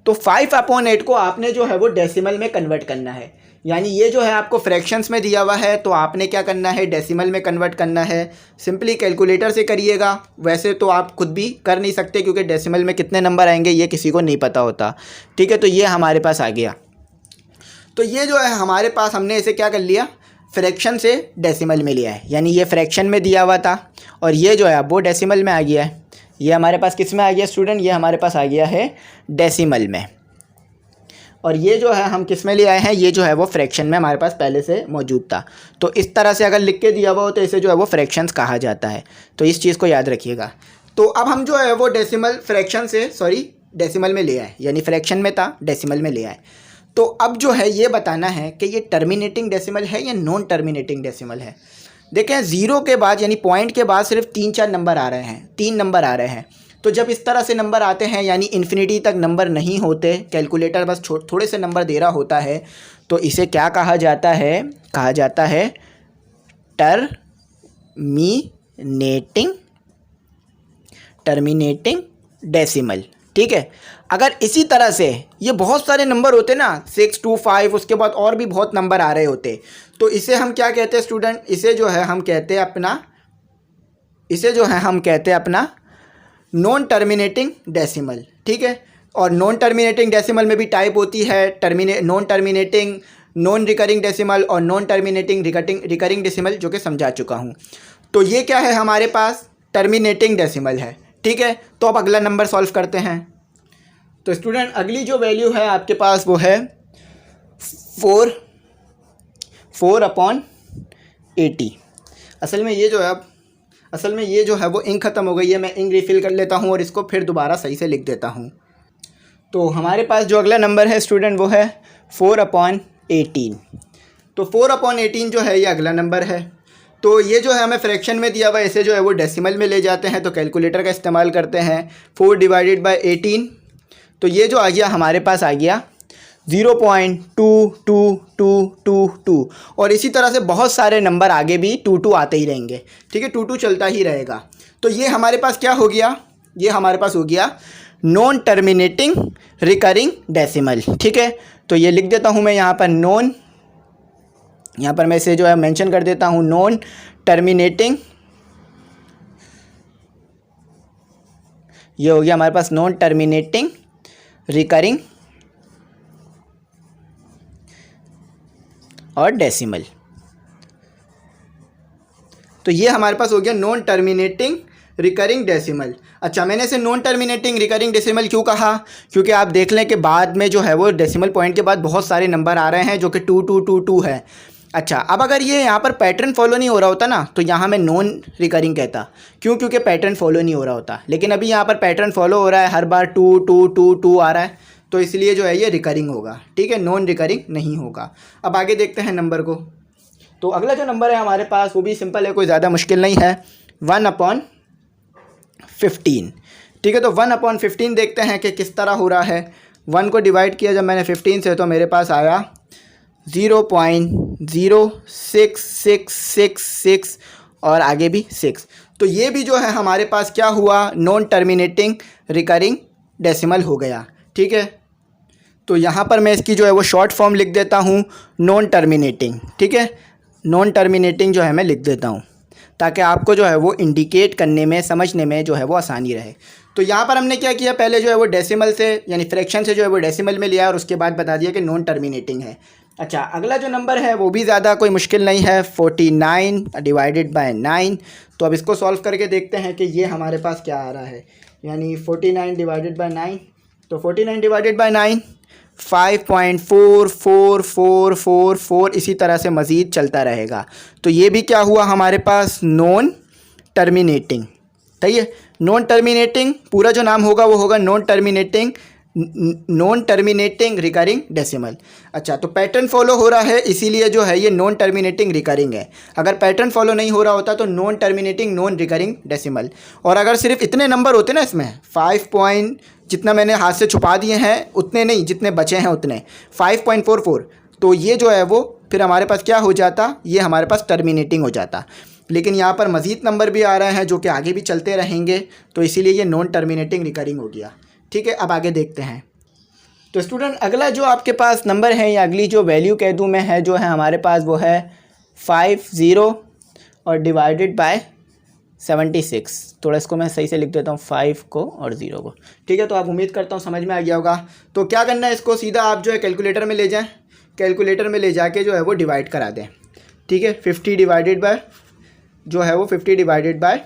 तो 5/8 को आपने जो है वो डेसिमल में कन्वर्ट करना है, यानी ये जो है आपको फ्रैक्शंस में दिया हुआ है तो आपने क्या करना है, डेसिमल में कन्वर्ट करना है। सिंपली कैलकुलेटर से करिएगा, वैसे तो आप खुद भी कर नहीं सकते क्योंकि डेसिमल में कितने नंबर आएंगे ये किसी को नहीं पता होता। ठीक है, तो ये हमारे पास आ गया। तो ये जो है हमारे पास, हमने इसे क्या कर लिया, फ्रैक्शन से डेसिमल में लिया है, यानी ये फ्रैक्शन में दिया हुआ था और ये जो है अब वो डेसिमल में आ गया है। ये हमारे पास किस में आ गया स्टूडेंट, ये हमारे पास आ गया है डेसिमल में, और ये जो है हम किस में ले आए हैं, ये जो है वो फ्रैक्शन में हमारे पास पहले से मौजूद था। तो इस तरह से अगर लिख के दिया हुआ हो तो इसे जो है वो फ्रैक्शंस कहा जाता है, तो इस चीज़ को याद रखिएगा। तो अब हम जो है वो डेसिमल फ्रैक्शन से डेसिमल में ले आए, यानी फ्रैक्शन में था डेसिमल में ले आए। तो अब जो है ये बताना है कि ये टर्मिनेटिंग डेसिमल है या नॉन टर्मिनेटिंग डेसिमल है। देखें, 0 के बाद यानी पॉइंट के बाद सिर्फ 3-4 नंबर आ रहे हैं, 3 नंबर आ रहे हैं। तो जब इस तरह से नंबर आते हैं यानी इन्फिनिटी तक नंबर नहीं होते, कैलकुलेटर बस थोड़े से नंबर दे रहा होता है, तो इसे क्या कहा जाता है, कहा जाता है टर्मिनेटिंग डेसिमल। ठीक है, अगर इसी तरह से ये बहुत सारे नंबर होते ना, 6 2 5, उसके बाद और भी बहुत नंबर आ रहे होते, तो इसे हम क्या कहते हैं स्टूडेंट, इसे जो है हम कहते हैं अपना नॉन टर्मिनेटिंग डेसिमल। ठीक है, और नॉन टर्मिनेटिंग डेसिमल में भी टाइप होती है non terminating, non recurring decimal और नॉन टर्मिनेटिंग रिकरिंग डेसिमल, जो कि समझा चुका हूँ। तो ये क्या है हमारे पास, टर्मिनेटिंग डेसिमल है। ठीक है, तो अब अगला नंबर सॉल्व करते हैं। तो स्टूडेंट अगली जो वैल्यू है आपके पास वो है 4/80। असल में ये जो है वो इंक ख़त्म हो गई है, मैं इंक रिफ़िल कर लेता हूँ और इसको फिर दोबारा सही से लिख देता हूँ। तो हमारे पास जो अगला नंबर है स्टूडेंट वो है 4/18। तो 4/18 जो है ये अगला नंबर है। तो ये जो है हमें फ्रैक्शन में दिया हुआ है, इसे जो है वो डेसिमल में ले जाते हैं, तो कैलकुलेटर का इस्तेमाल करते हैं। 4/18, तो ये जो आ गया हमारे पास आ गया 0.22222। और इसी तरह से बहुत सारे नंबर आगे भी 22 आते ही रहेंगे, ठीक है, 22 चलता ही रहेगा। तो ये हमारे पास क्या हो गया, ये हमारे पास हो गया नॉन टर्मिनेटिंग रिकरिंग डेसिमल, ठीक है। तो ये लिख देता हूँ मैं यहाँ पर यहाँ पर मैं इसे जो है मेंशन कर देता हूँ नॉन टर्मिनेटिंग, ये हो गया हमारे पास नॉन टर्मिनेटिंग रिकरिंग और डेसिमल। तो ये हमारे पास हो गया नॉन टर्मिनेटिंग रिकरिंग डेसिमल। अच्छा, मैंने इसे नॉन टर्मिनेटिंग रिकरिंग डेसिमल क्यों कहा, क्योंकि आप देख लें कि बाद में जो है वो डेसिमल पॉइंट के बाद बहुत सारे नंबर आ रहे हैं जो कि 2222 है। अच्छा, अब अगर ये यहाँ पर पैटर्न फॉलो नहीं हो रहा होता ना, तो यहाँ मैं नॉन रिकरिंग कहता। क्यों, क्योंकि पैटर्न फॉलो नहीं हो रहा होता। लेकिन अभी यहाँ पर पैटर्न फॉलो हो रहा है, हर बार 2 आ रहा है, तो इसलिए जो है ये रिकरिंग होगा, ठीक है, नॉन रिकरिंग नहीं होगा। अब आगे देखते हैं नंबर को। तो अगला जो नंबर है हमारे पास वो भी सिंपल है, कोई ज़्यादा मुश्किल नहीं है, 1/15, ठीक है। तो 1/15 देखते हैं कि किस तरह हो रहा है। 1 को डिवाइड किया जब मैंने 15 से, तो मेरे पास आया 0.06666 और आगे भी 6। तो ये भी जो है हमारे पास क्या हुआ, नॉन टर्मिनेटिंग रिकरिंग डेसिमल हो गया, ठीक है। तो यहाँ पर मैं इसकी जो है वो शॉर्ट फॉर्म लिख देता हूँ नॉन टर्मिनेटिंग, ठीक है, नॉन टर्मिनेटिंग जो है मैं लिख देता हूँ, ताकि आपको जो है वो इंडिकेट करने में, समझने में जो है वो आसानी रहे। तो यहाँ पर हमने क्या किया, पहले जो है वो डेसिमल से यानी फ्रैक्शन से जो है वो डेसिमल में लिया और उसके बाद बता दिया कि नॉन टर्मिनेटिंग है। अच्छा, अगला जो नंबर है वो भी ज़्यादा कोई मुश्किल नहीं है, 49/9। तो अब इसको सॉल्व करके देखते हैं कि ये हमारे पास क्या आ रहा है, यानी 49/9। तो 49/9 5.4444, इसी तरह से मज़ीद चलता रहेगा। तो ये भी क्या हुआ हमारे पास, नॉन टर्मिनेटिंग, सही है। नॉन टर्मिनेटिंग पूरा जो नाम होगा वो होगा नॉन टर्मिनेटिंग रिकरिंग डेसिमल। अच्छा, तो पैटर्न फॉलो हो रहा है, इसीलिए जो है ये नॉन टर्मिनेटिंग रिकरिंग है। अगर पैटर्न फॉलो नहीं हो रहा होता तो non terminating non recurring decimal. और अगर सिर्फ इतने नंबर होते ना इसमें, 5 पॉइंट जितना मैंने हाथ से छुपा दिए हैं उतने नहीं, जितने बचे हैं उतने 5.44, तो ये जो है वो फिर हमारे पास क्या हो जाता, ये हमारे पास टर्मिनेटिंग हो जाता। लेकिन यहाँ पर मज़ीद नंबर भी आ रहे हैं जो कि आगे भी चलते रहेंगे, तो इसीलिए ये नॉन टर्मिनेटिंग रिकरिंग हो गया, ठीक है। अब आगे देखते हैं। तो स्टूडेंट अगला जो आपके पास नंबर है या अगली जो वैल्यू कह दूँ मैं है, जो है हमारे पास वो है 50 और डिवाइडेड बाय 76। थोड़ा इसको मैं सही से लिख देता हूँ, 5 को और 0 को, ठीक है। तो आप उम्मीद करता हूँ समझ में आ गया होगा। तो क्या करना है, इसको सीधा आप जो है कैलकुलेटर में ले जाएं, कैलकुलेटर में ले जाके जो है वो डिवाइड करा दें, ठीक है। 50 डिवाइडेड बाय जो है वो 50 डिवाइडेड बाय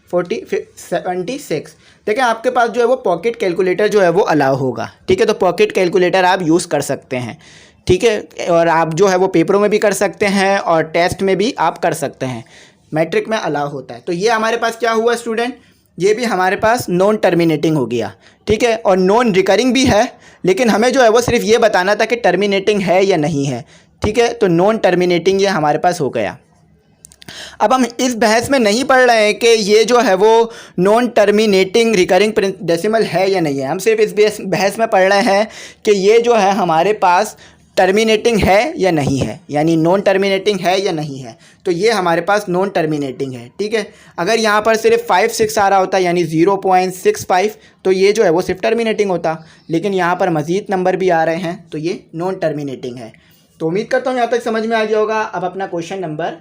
76। देखें आपके पास जो है वो पॉकेट कैलकुलेटर जो है वो अलाउ होगा, ठीक है। तो पॉकेट कैलकुलेटर आप यूज़ कर सकते हैं, ठीक है। और आप जो है वो पेपरों में भी कर सकते हैं और टेस्ट में भी आप कर सकते हैं, मैट्रिक में अलाउ होता है। तो ये हमारे पास क्या हुआ स्टूडेंट, ये भी हमारे पास नॉन टर्मिनेटिंग हो गया, ठीक है। और नॉन रिकरिंग भी है, लेकिन हमें जो है वो सिर्फ ये बताना था कि टर्मिनेटिंग है या नहीं है, ठीक है। तो नॉन टर्मिनेटिंग ये हमारे पास हो गया। अब हम इस बहस में नहीं पढ़ रहे हैं कि ये जो है वो नॉन टर्मिनेटिंग रिकरिंग डेसिमल है या नहीं है, हम सिर्फ इस बहस में पढ़ रहे हैं कि ये जो है हमारे पास टर्मिनेटिंग है या नहीं है, यानी नॉन टर्मिनेटिंग है या नहीं है। तो ये हमारे पास नॉन टर्मिनेटिंग है, ठीक है। अगर यहाँ पर सिर्फ 5-6 आ रहा होता यानी 0.65, तो ये जो है वो सिर्फ टर्मिनेटिंग होता, लेकिन यहाँ पर मज़ीद नंबर भी आ रहे हैं, तो ये नॉन टर्मिनेटिंग है। तो उम्मीद करता हूँ यहाँ तक समझ में आ गया होगा। अब अपना क्वेश्चन नंबर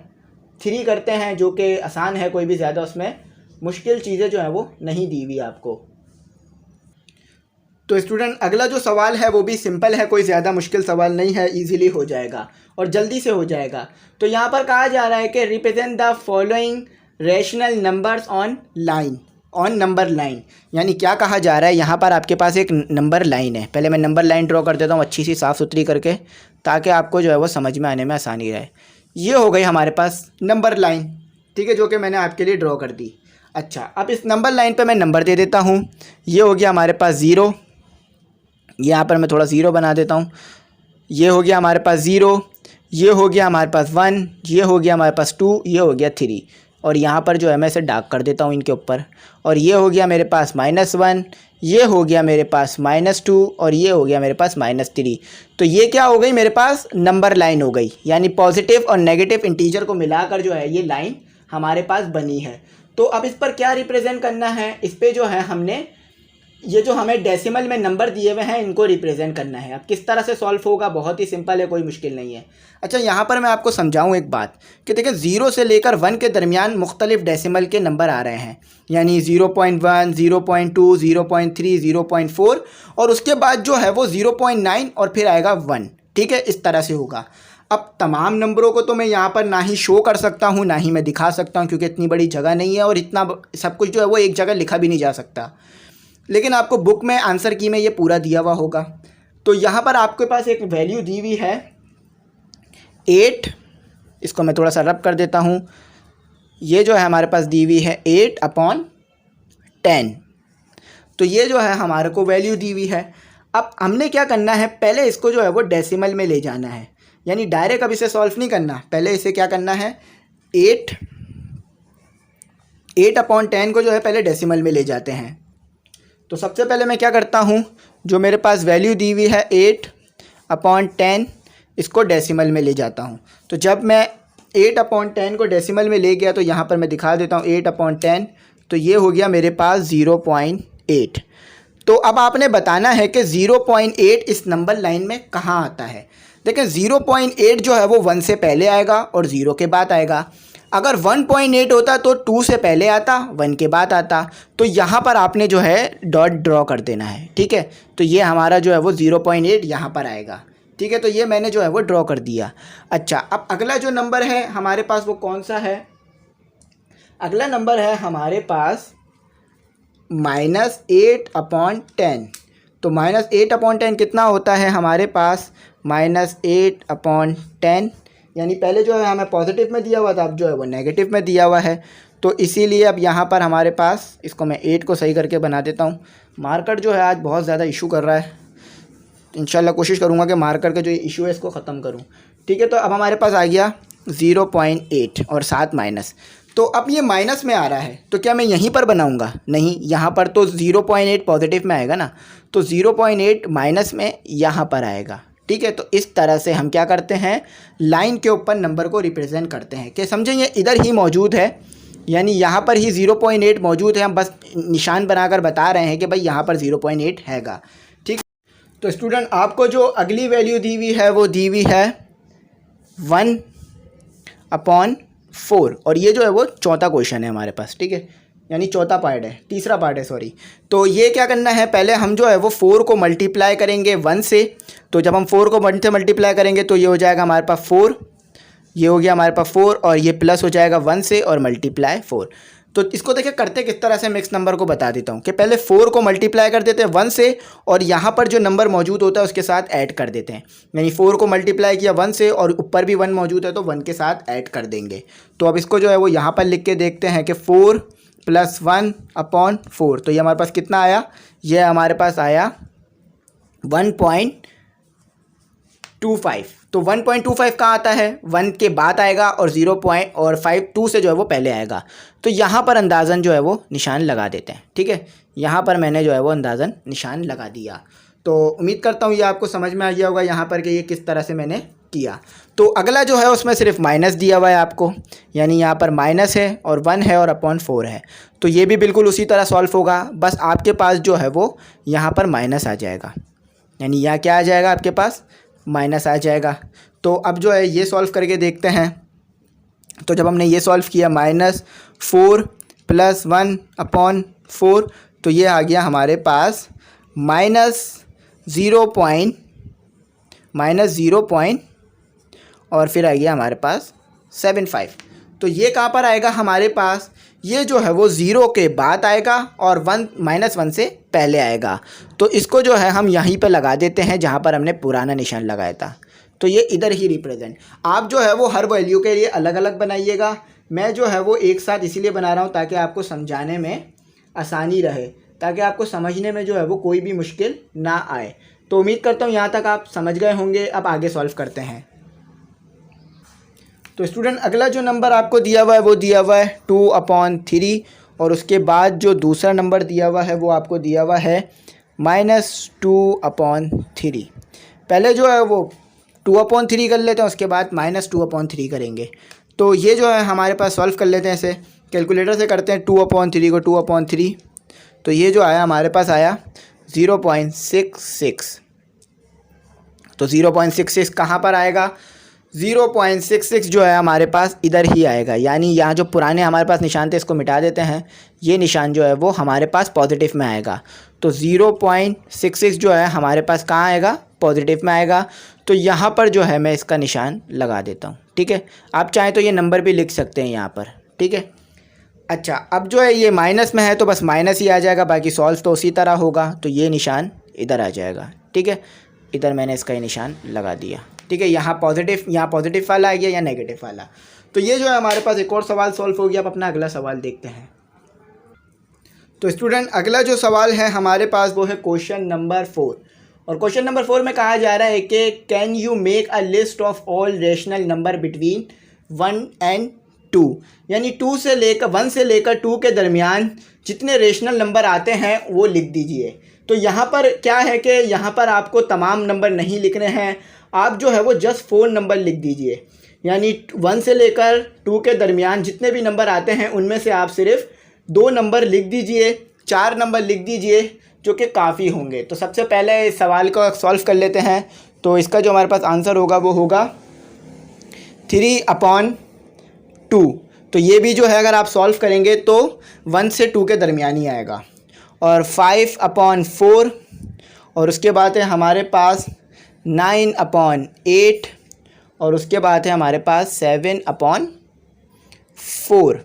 3 करते हैं, जो कि आसान है, कोई भी ज़्यादा उसमें मुश्किल चीज़ें जो है वो नहीं दी हुई आपको। तो स्टूडेंट अगला जो सवाल है वो भी सिंपल है, कोई ज़्यादा मुश्किल सवाल नहीं है, इजीली हो जाएगा और जल्दी से हो जाएगा। तो यहाँ पर कहा जा रहा है कि represent the following rational numbers on line, on number line, यानी क्या कहा जा रहा है, यहाँ पर आपके पास एक नंबर लाइन है। पहले मैं नंबर लाइन ड्रॉ कर देता हूँ अच्छी सी साफ़ सुथरी करके, ताकि आपको जो है वो समझ में आने में आसानी रहे। ये हो गई हमारे पास नंबर लाइन, ठीक है, जो कि मैंने आपके लिए ड्रॉ कर दी। अच्छा, अब इस नंबर लाइन पे मैं नंबर दे देता हूँ। ये हो गया हमारे पास 0, यहाँ पर मैं थोड़ा 0 बना देता हूँ। ये हो गया हमारे पास 0, ये हो गया हमारे पास 1, ये हो गया हमारे पास 2, ये हो गया 3, और यहाँ पर जो है मैं इसे डार्क कर देता हूँ इनके ऊपर। और ये हो गया मेरे पास -1, ये हो गया मेरे पास -2, और ये हो गया मेरे पास -3। तो ये क्या हो गई, मेरे पास नंबर लाइन हो गई, यानी पॉजिटिव और नेगेटिव इंटीजर को मिलाकर जो है ये लाइन हमारे पास बनी है। तो अब इस पर क्या रिप्रेजेंट करना है, इस पर जो है हमने ये जो हमें डेसिमल में नंबर दिए हुए हैं इनको रिप्रेजेंट करना है। अब किस तरह से सॉल्व होगा, बहुत ही सिंपल है, कोई मुश्किल नहीं है। अच्छा, यहाँ पर मैं आपको समझाऊँ एक बात कि देखिए 0 से लेकर 1 के दरमियान मुख्तलिफ डेसिमल के नंबर आ रहे हैं, यानी 0.1, 0.2, 0.3, 0.4, और उसके बाद जो है वो 0.9 और फिर आएगा 1, ठीक है, इस तरह से होगा। अब तमाम नंबरों को तो मैं यहाँ पर ना ही शो कर सकता हूँ ना ही मैं दिखा सकता हूँ, क्योंकि इतनी बड़ी जगह नहीं है और इतना सब कुछ जो है वो एक जगह लिखा भी नहीं जा सकता। लेकिन आपको बुक में आंसर की में ये पूरा दिया हुआ होगा। तो यहाँ पर आपके पास एक वैल्यू दी हुई है 8, इसको मैं थोड़ा सा रब कर देता हूँ। ये जो है हमारे पास दी हुई है 8/10। तो ये जो है हमारे को वैल्यू दी हुई है। अब हमने क्या करना है, पहले इसको जो है वो डेसिमल में ले जाना है, यानी डायरेक्ट अब इसे सॉल्व नहीं करना, पहले इसे क्या करना है 8/10 को जो है पहले डेसिमल में ले जाते हैं। तो सबसे पहले मैं क्या करता हूँ, जो मेरे पास वैल्यू दी हुई है 8/10 इसको डेसिमल में ले जाता हूँ। तो जब मैं 8/10 को डेसिमल में ले गया तो यहाँ पर मैं दिखा देता हूँ 8/10, तो ये हो गया मेरे पास 0.8। तो अब आपने बताना है कि 0.8 इस नंबर लाइन में कहाँ आता है। देखें 0.8 जो है वो 1 से पहले आएगा और 0 के बाद आएगा। अगर 1.8 होता तो 2 से पहले आता, 1 के बाद आता। तो यहाँ पर आपने जो है डॉट ड्रॉ कर देना है, ठीक है। तो ये हमारा जो है वो 0.8 यहाँ पर आएगा, ठीक है। तो ये मैंने जो है वो ड्रॉ कर दिया। अच्छा, अब अगला जो नंबर है हमारे पास वो कौन सा है, अगला नंबर है हमारे पास -8/10। तो -8/10 कितना होता है हमारे पास, -8/10, यानी पहले जो है हमें पॉजिटिव में दिया हुआ था, अब जो है वो नेगेटिव में दिया हुआ है। तो इसीलिए अब यहाँ पर हमारे पास, इसको मैं 8 को सही करके बना देता हूँ। मार्कर जो है आज बहुत ज़्यादा इशू कर रहा है, इंशाल्लाह कोशिश करूँगा कि मार्कर का जो इशू है इसको ख़त्म करूँ, ठीक है। तो अब हमारे पास आ गया 0.8 और 7 माइनस। तो अब ये माइनस में आ रहा है, तो क्या मैं यहीं पर बनाऊंगा, नहीं, यहाँ पर तो 0.8 पॉजिटिव में आएगा ना, तो 0.8 माइनस में यहाँ पर आएगा, ठीक है। तो इस तरह से हम क्या करते हैं, लाइन के ऊपर नंबर को रिप्रेजेंट करते हैं कि समझें ये इधर ही मौजूद है, यानी यहाँ पर ही 0.8 मौजूद है, हम बस निशान बनाकर बता रहे हैं कि भाई यहाँ पर 0.8 हैगा, ठीक। तो स्टूडेंट आपको जो अगली वैल्यू दी हुई है वो दी हुई है 1/4, और ये जो है वो चौथा क्वेश्चन है हमारे पास, ठीक है, यानी चौथा पार्ट है, तीसरा पार्ट है, सॉरी। तो ये क्या करना है, पहले हम जो है वो 4 को मल्टीप्लाई करेंगे 1 से। तो जब हम 4 को 1 से मल्टीप्लाई करेंगे तो ये हो जाएगा हमारे पास 4, ये हो गया हमारे पास 4, और ये प्लस हो जाएगा 1 से और मल्टीप्लाई 4। तो इसको देखिए करते किस तरह से, मिक्स नंबर को बता देता हूँ कि पहले 4 को मल्टीप्लाई कर देते हैं 1 से, और यहाँ पर जो नंबर मौजूद होता है उसके साथ ऐड कर देते हैं, यानी 4 को मल्टीप्लाई किया 1 से और ऊपर भी 1 मौजूद है तो 1 के साथ ऐड कर देंगे। तो अब इसको जो है वो यहाँ पर लिख के देखते हैं कि 4 + 1/4, तो ये हमारे पास कितना आया, ये हमारे पास आया 1.25। तो 1.25 कहाँ आता है, 1 के बाद आएगा, और 0.5 से जो है वो पहले आएगा। तो यहाँ पर अंदाज़न जो है वो निशान लगा देते हैं, ठीक है। यहाँ पर मैंने जो है वो अंदाज़न निशान लगा दिया। तो उम्मीद करता हूँ ये आपको समझ में आ गया होगा यहाँ पर कि ये किस तरह से मैंने किया। तो अगला जो है उसमें सिर्फ माइनस दिया हुआ है आपको, यानी यहाँ पर माइनस है और 1 है और /4 है। तो ये भी बिल्कुल उसी तरह सॉल्व होगा, बस आपके पास जो है वो यहाँ पर माइनस आ जाएगा, यानी यहाँ क्या आ जाएगा आपके पास, माइनस आ जाएगा। तो अब जो है ये सॉल्व करके देखते हैं। तो जब हमने ये सॉल्व किया -4 + 1/4, तो ये आ गया हमारे पास -0 और फिर आ गया हमारे पास 75। तो ये कहाँ पर आएगा हमारे पास, ये जो है वो 0 के बाद आएगा और -1 से पहले आएगा। तो इसको जो है हम यहीं पे लगा देते हैं जहाँ पर हमने पुराना निशान लगाया था। तो ये इधर ही रिप्रेजेंट। आप जो है वो हर वैल्यू के लिए अलग अलग बनाइएगा। मैं जो है वो एक साथ इसीलिए बना रहा हूँ ताकि आपको समझाने में आसानी रहे, ताकि आपको समझने में जो है वो कोई भी मुश्किल ना आए। तो उम्मीद करता हूँ यहाँ तक आप समझ गए होंगे। अब आगे सॉल्व करते हैं। तो स्टूडेंट अगला जो नंबर आपको दिया हुआ है वो दिया हुआ है 2/3 और उसके बाद जो दूसरा नंबर दिया हुआ है वो आपको दिया हुआ है -2/3। पहले जो है वो 2/3 कर लेते हैं, उसके बाद -2/3 करेंगे। तो ये जो है हमारे पास सॉल्व कर लेते हैं, ऐसे कैलकुलेटर से करते हैं। 2/3 को 2/3, तो ये जो आया हमारे पास आया 0.66। तो 0.66 कहाँ पर आएगा? 0.66 जो है हमारे पास इधर ही आएगा। यानी यहाँ जो पुराने हमारे पास निशान थे इसको मिटा देते हैं। ये निशान जो है वो हमारे पास पॉजिटिव में आएगा। तो 0.66 जो है हमारे पास कहाँ आएगा? पॉजिटिव में आएगा। तो यहाँ पर जो है मैं इसका निशान लगा देता हूँ। ठीक है, आप चाहें तो ये नंबर भी लिख सकते हैं यहाँ पर। ठीक है, अच्छा अब जो है ये माइनस में है तो बस माइनस ही आ जाएगा, बाकी सॉल्व तो उसी तरह होगा। तो ये निशान इधर आ जाएगा। ठीक है, इधर मैंने इसका ये निशान लगा दिया। ठीक है, यहाँ पॉजिटिव वाला आ गया या नेगेटिव वाला। तो ये जो है हमारे पास एक और सवाल सॉल्व हो गया। अब अपना अगला सवाल देखते हैं। तो स्टूडेंट अगला जो सवाल है हमारे पास वो है क्वेश्चन नंबर 4। और क्वेश्चन नंबर 4 में कहा जा रहा है कि can you make a list of all rational number between 1 and 2। यानी 1 से लेकर 2 के दरमियान जितने रेशनल नंबर आते हैं वो लिख दीजिए। तो यहाँ पर क्या है कि यहाँ पर आपको तमाम नंबर नहीं लिखने हैं, आप जो है वो जस्ट 4 नंबर लिख दीजिए। यानी 1 से लेकर 2 के दरमियान जितने भी नंबर आते हैं उनमें से आप सिर्फ 2 नंबर लिख दीजिए, 4 नंबर लिख दीजिए, जो कि काफ़ी होंगे। तो सबसे पहले इस सवाल को सॉल्व कर लेते हैं। तो इसका जो हमारे पास आंसर होगा वो होगा 3/2। तो ये भी जो है अगर आप सॉल्व करेंगे तो 1 से 2 के दरमियान ही आएगा। और 5/4 और उसके बाद है हमारे पास 9/8 और उसके बाद है हमारे पास 7/4।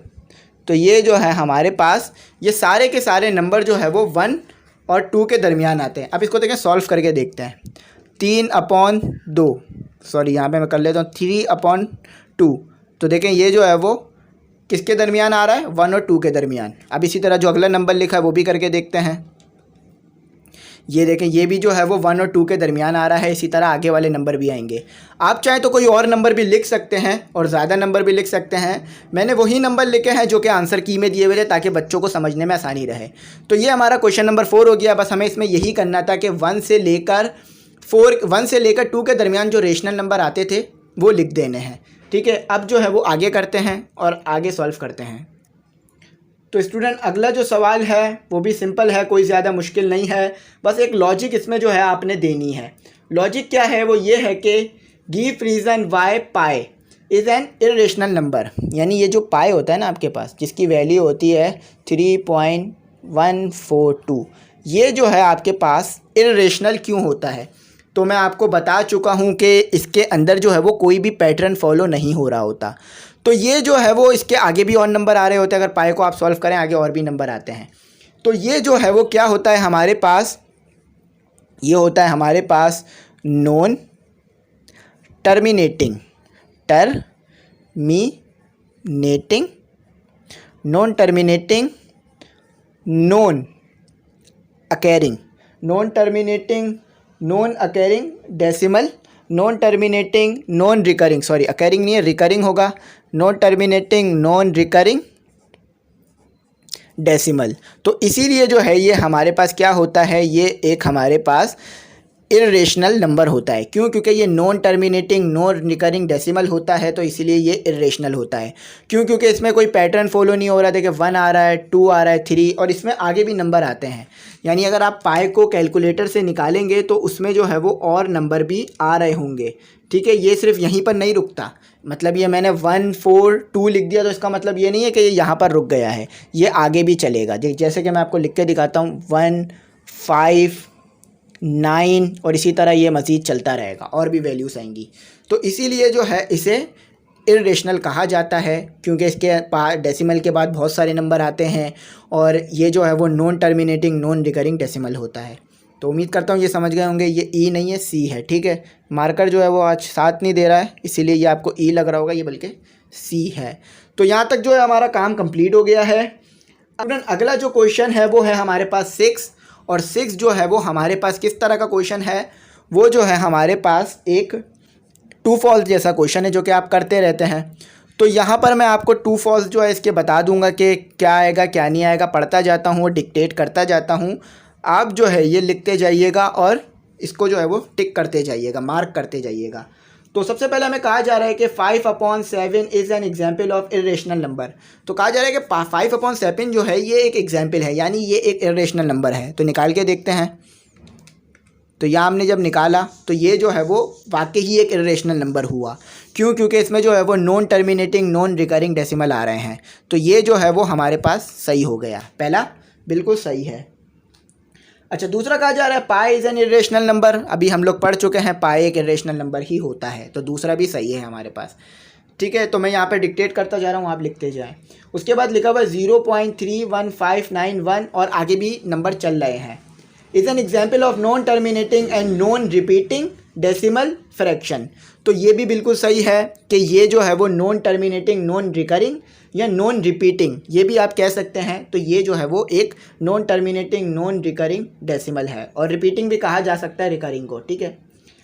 तो ये जो है हमारे पास ये सारे के सारे नंबर जो है वो 1 और 2 के दरमियान आते हैं। अब इसको देखें, सॉल्व करके देखते हैं। 3/2, सॉरी यहाँ पे मैं कर लेता हूँ 3/2। तो देखें ये जो है वो किसके दरमियान आ रहा है? 1 और 2 के दरमियान। अब इसी तरह जो अगला नंबर लिखा है वो भी करके देखते हैं। ये देखें ये भी जो है वो 1 और 2 के दरमियान आ रहा है। इसी तरह आगे वाले नंबर भी आएंगे। आप चाहें तो कोई और नंबर भी लिख सकते हैं और ज़्यादा नंबर भी लिख सकते हैं। मैंने वही नंबर लिखे हैं जो कि आंसर की में दिए हुए थे ताकि बच्चों को समझने में आसानी रहे। तो ये हमारा क्वेश्चन नंबर 4 हो गया। बस हमें इसमें यही करना था कि 1 से लेकर 2 के दरमियान जो रेशनल नंबर आते थे वो लिख देने हैं। ठीक है, अब जो है वो आगे करते हैं और आगे सॉल्व करते हैं। तो स्टूडेंट अगला जो सवाल है वो भी सिंपल है, कोई ज़्यादा मुश्किल नहीं है। बस एक लॉजिक इसमें जो है आपने देनी है। लॉजिक क्या है? वो ये है कि give reason why pi is an irrational number. यानी ये जो पाई होता है ना आपके पास, जिसकी वैल्यू होती है 3.142, ये जो है आपके पास इरेशनल क्यों होता है? तो मैं आपको बता चुका हूँ कि इसके अंदर जो है वो कोई भी पैटर्न फॉलो नहीं हो रहा होता। तो ये जो है वो इसके आगे भी और नंबर आ रहे होते हैं। अगर पाई को आप सॉल्व करें आगे और भी नंबर आते हैं। तो ये जो है वो क्या होता है हमारे पास? ये होता है हमारे पास non terminating, non terminating, non occurring, non terminating, non occurring decimal, non terminating, non recurring, sorry occurring नहीं है रिकरिंग होगा, non terminating, non recurring decimal. तो इसीलिए जो है ये हमारे पास क्या होता है? ये एक हमारे पास इरेशनल नंबर होता है। क्यों? क्योंकि ये non terminating, non recurring decimal होता है, तो इसीलिए ये इरेशनल होता है। क्यों? क्योंकि इसमें कोई पैटर्न फॉलो नहीं हो रहा। देखिए 1 आ रहा है, 2 आ रहा है, 3 और इसमें आगे भी नंबर आते हैं। यानी अगर आप पाई को कैलकुलेटर से निकालेंगे तो उसमें जो है वो और नंबर भी आ रहे होंगे। ठीक है, ये सिर्फ यहीं पर नहीं रुकता। मतलब ये मैंने 1 4 2 लिख दिया तो इसका मतलब ये नहीं है कि ये यहाँ पर रुक गया है, ये आगे भी चलेगा। जैसे कि मैं आपको लिख के दिखाता हूँ 1 5 9 और इसी तरह ये मज़ीद चलता रहेगा और भी वैल्यूज़ आएंगी। तो इसीलिए जो है इसे इर्रेशनल कहा जाता है, क्योंकि इसके डेसिमल के बाद बहुत सारे नंबर आते हैं और ये जो है वो non terminating non recurring decimal होता है। तो उम्मीद करता हूँ ये समझ गए होंगे। ये ई नहीं है, सी है, ठीक है। मार्कर जो है वो आज साथ नहीं दे रहा है, इसीलिए ये आपको ई लग रहा होगा, ये बल्कि सी है। तो यहाँ तक जो है हमारा काम कंप्लीट हो गया है। अगला जो क्वेश्चन है वो है हमारे पास 6, और 6 जो है वो हमारे पास किस तरह का क्वेश्चन है, वो जो है हमारे पास एक ट्रू फॉल्स जैसा क्वेश्चन है जो कि आप करते रहते हैं। तो यहाँ पर मैं आपको ट्रू फॉल्स जो है इसके बता दूंगा कि क्या आएगा क्या नहीं आएगा, पढ़ता जाता हूँ, डिक्टेट करता जाता हूँ, आप जो है ये लिखते जाइएगा और इसको जो है वो टिक करते जाइएगा, मार्क करते जाइएगा। तो सबसे पहले हमें कहा जा रहा है कि 5/7 is an example of irrational number. तो कहा जा रहा है कि 5/7 जो है ये एक एग्जाम्पल है, यानी ये एक इर्रेशनल नंबर है। तो निकाल के देखते हैं। तो यहाँ हमने जब निकाला तो ये जो है वो वाकई ही एक इर्रेशनल नंबर हुआ। क्यों? क्योंकि इसमें जो है वो non terminating non recurring decimal आ रहे हैं। तो ये जो है वो हमारे पास सही हो गया, पहला बिल्कुल सही है। अच्छा, दूसरा कहा जा रहा है पाई इज़ एन इर्रेशनल नंबर। अभी हम लोग पढ़ चुके हैं पाई एक इर्रेशनल नंबर ही होता है, तो दूसरा भी सही है हमारे पास, ठीक है। तो मैं यहाँ पे डिक्टेट करता जा रहा हूँ, आप लिखते जाएं। उसके बाद लिखा हुआ 0.31591 और आगे भी नंबर चल रहे हैं। Is an example of non terminating and non repeating decimal fraction. तो ये भी बिल्कुल सही है कि ये जो है वो नॉन टर्मिनेटिंग नॉन रिकरिंग या नॉन रिपीटिंग, ये भी आप कह सकते हैं। तो ये जो है वो एक non terminating non recurring decimal है, और रिपीटिंग भी कहा जा सकता है रिकरिंग को, ठीक है।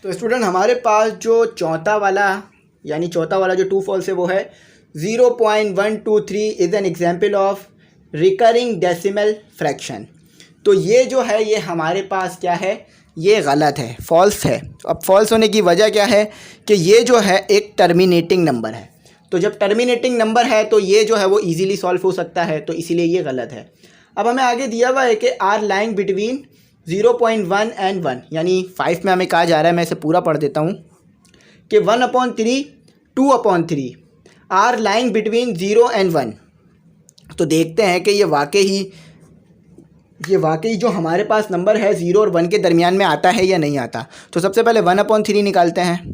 तो स्टूडेंट हमारे पास जो चौथा वाला जो ट्रू फॉल्स है वो है 0.123 is an example of recurring decimal fraction. तो ये जो है ये हमारे पास क्या है, ये गलत है, फॉल्स है। अब फॉल्स होने की वजह क्या है कि ये जो है एक टर्मिनेटिंग नंबर है। तो जब टर्मिनेटिंग नंबर है तो ये जो है वो इजीली सॉल्व हो सकता है, तो इसीलिए ये गलत है। अब हमें आगे दिया हुआ है कि आर लाइंग बिटवीन 0.1 एंड 1, यानी 5 में हमें कहा जा रहा है, मैं इसे पूरा पढ़ देता हूँ कि 1/3 2/3 आर लाइंग बिटवीन 0 एंड 1। तो देखते हैं कि ये वाकई जो हमारे पास नंबर है 0 और 1 के दरमियान में आता है या नहीं आता। तो सबसे पहले 1/3 निकालते हैं।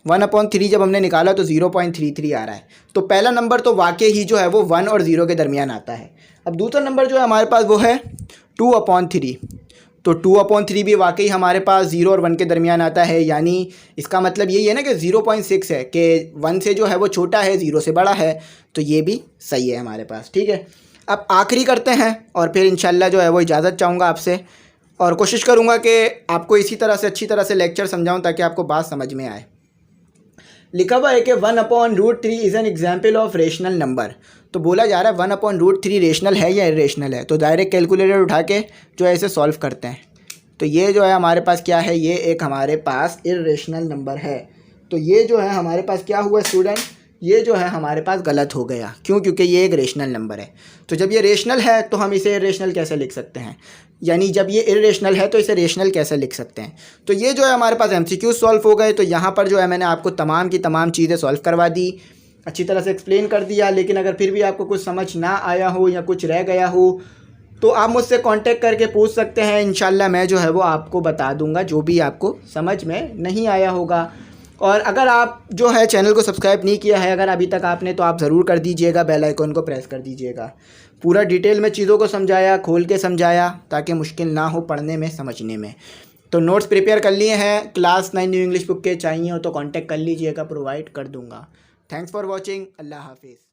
1/3 जब हमने निकाला तो 0.33 आ रहा है। तो पहला नंबर तो वाकई ही जो है वो 1 और 0 के दरमियान आता है। अब दूसरा नंबर जो है हमारे पास वो है 2/3। तो 2/3 भी वाकई हमारे पास 0 और 1 के दरमियान आता है, यानी इसका मतलब यही है ना कि 0.6 है, कि 1 से जो है वो छोटा है, 0 से बड़ा है। तो ये भी सही है हमारे पास, ठीक है। अब आखिरी करते हैं और फिर इंशाल्लाह जो है वो इजाज़त चाहूँगा आपसे, और कोशिश करूँगा कि आपको इसी तरह से अच्छी तरह से लेक्चर समझाऊँ ताकि आपको बात समझ में आए। लिखा हुआ है कि 1/√3 is an example of rational number. तो बोला जा रहा है 1/√3 रेशनल है या इरेशनल है। तो डायरेक्ट कैलकुलेटर उठा के जो है इसे सॉल्व करते हैं। तो ये जो है हमारे पास क्या है, ये एक हमारे पास इरेशनल नंबर है। तो ये जो है हमारे पास क्या हुआ स्टूडेंट, ये जो है हमारे पास गलत हो गया। क्यों? क्योंकि ये एक रेशनल नंबर है। तो जब ये रेशनल है तो हम इसे इरेशनल कैसे लिख सकते हैं, यानी जब ये इरेशनल है तो इसे रेशनल कैसे लिख सकते हैं। तो ये जो है हमारे पास MCQ सॉल्व हो गए। तो यहाँ पर जो है मैंने आपको तमाम की तमाम चीज़ें सॉल्व करवा दी, अच्छी तरह से एक्सप्लेन कर दिया। लेकिन अगर फिर भी आपको कुछ समझ ना आया हो या कुछ रह गया हो तो आप मुझसे कांटेक्ट करके पूछ सकते हैं। इंशाल्लाह मैं जो है वो आपको बता दूंगा जो भी आपको समझ में नहीं आया होगा। और अगर आप जो है चैनल को सब्सक्राइब नहीं किया है अगर अभी तक आपने, तो आप ज़रूर कर दीजिएगा, बेल आइकन को प्रेस कर दीजिएगा। पूरा डिटेल में चीज़ों को समझाया, खोल के समझाया, ताकि मुश्किल ना हो पढ़ने में समझने में। तो नोट्स प्रिपेयर कर लिए हैं, क्लास 9 न्यू इंग्लिश बुक के चाहिए हो तो कांटेक्ट कर लीजिएगा, प्रोवाइड कर दूंगा। Thanks for watching. अल्लाह हाफिज़।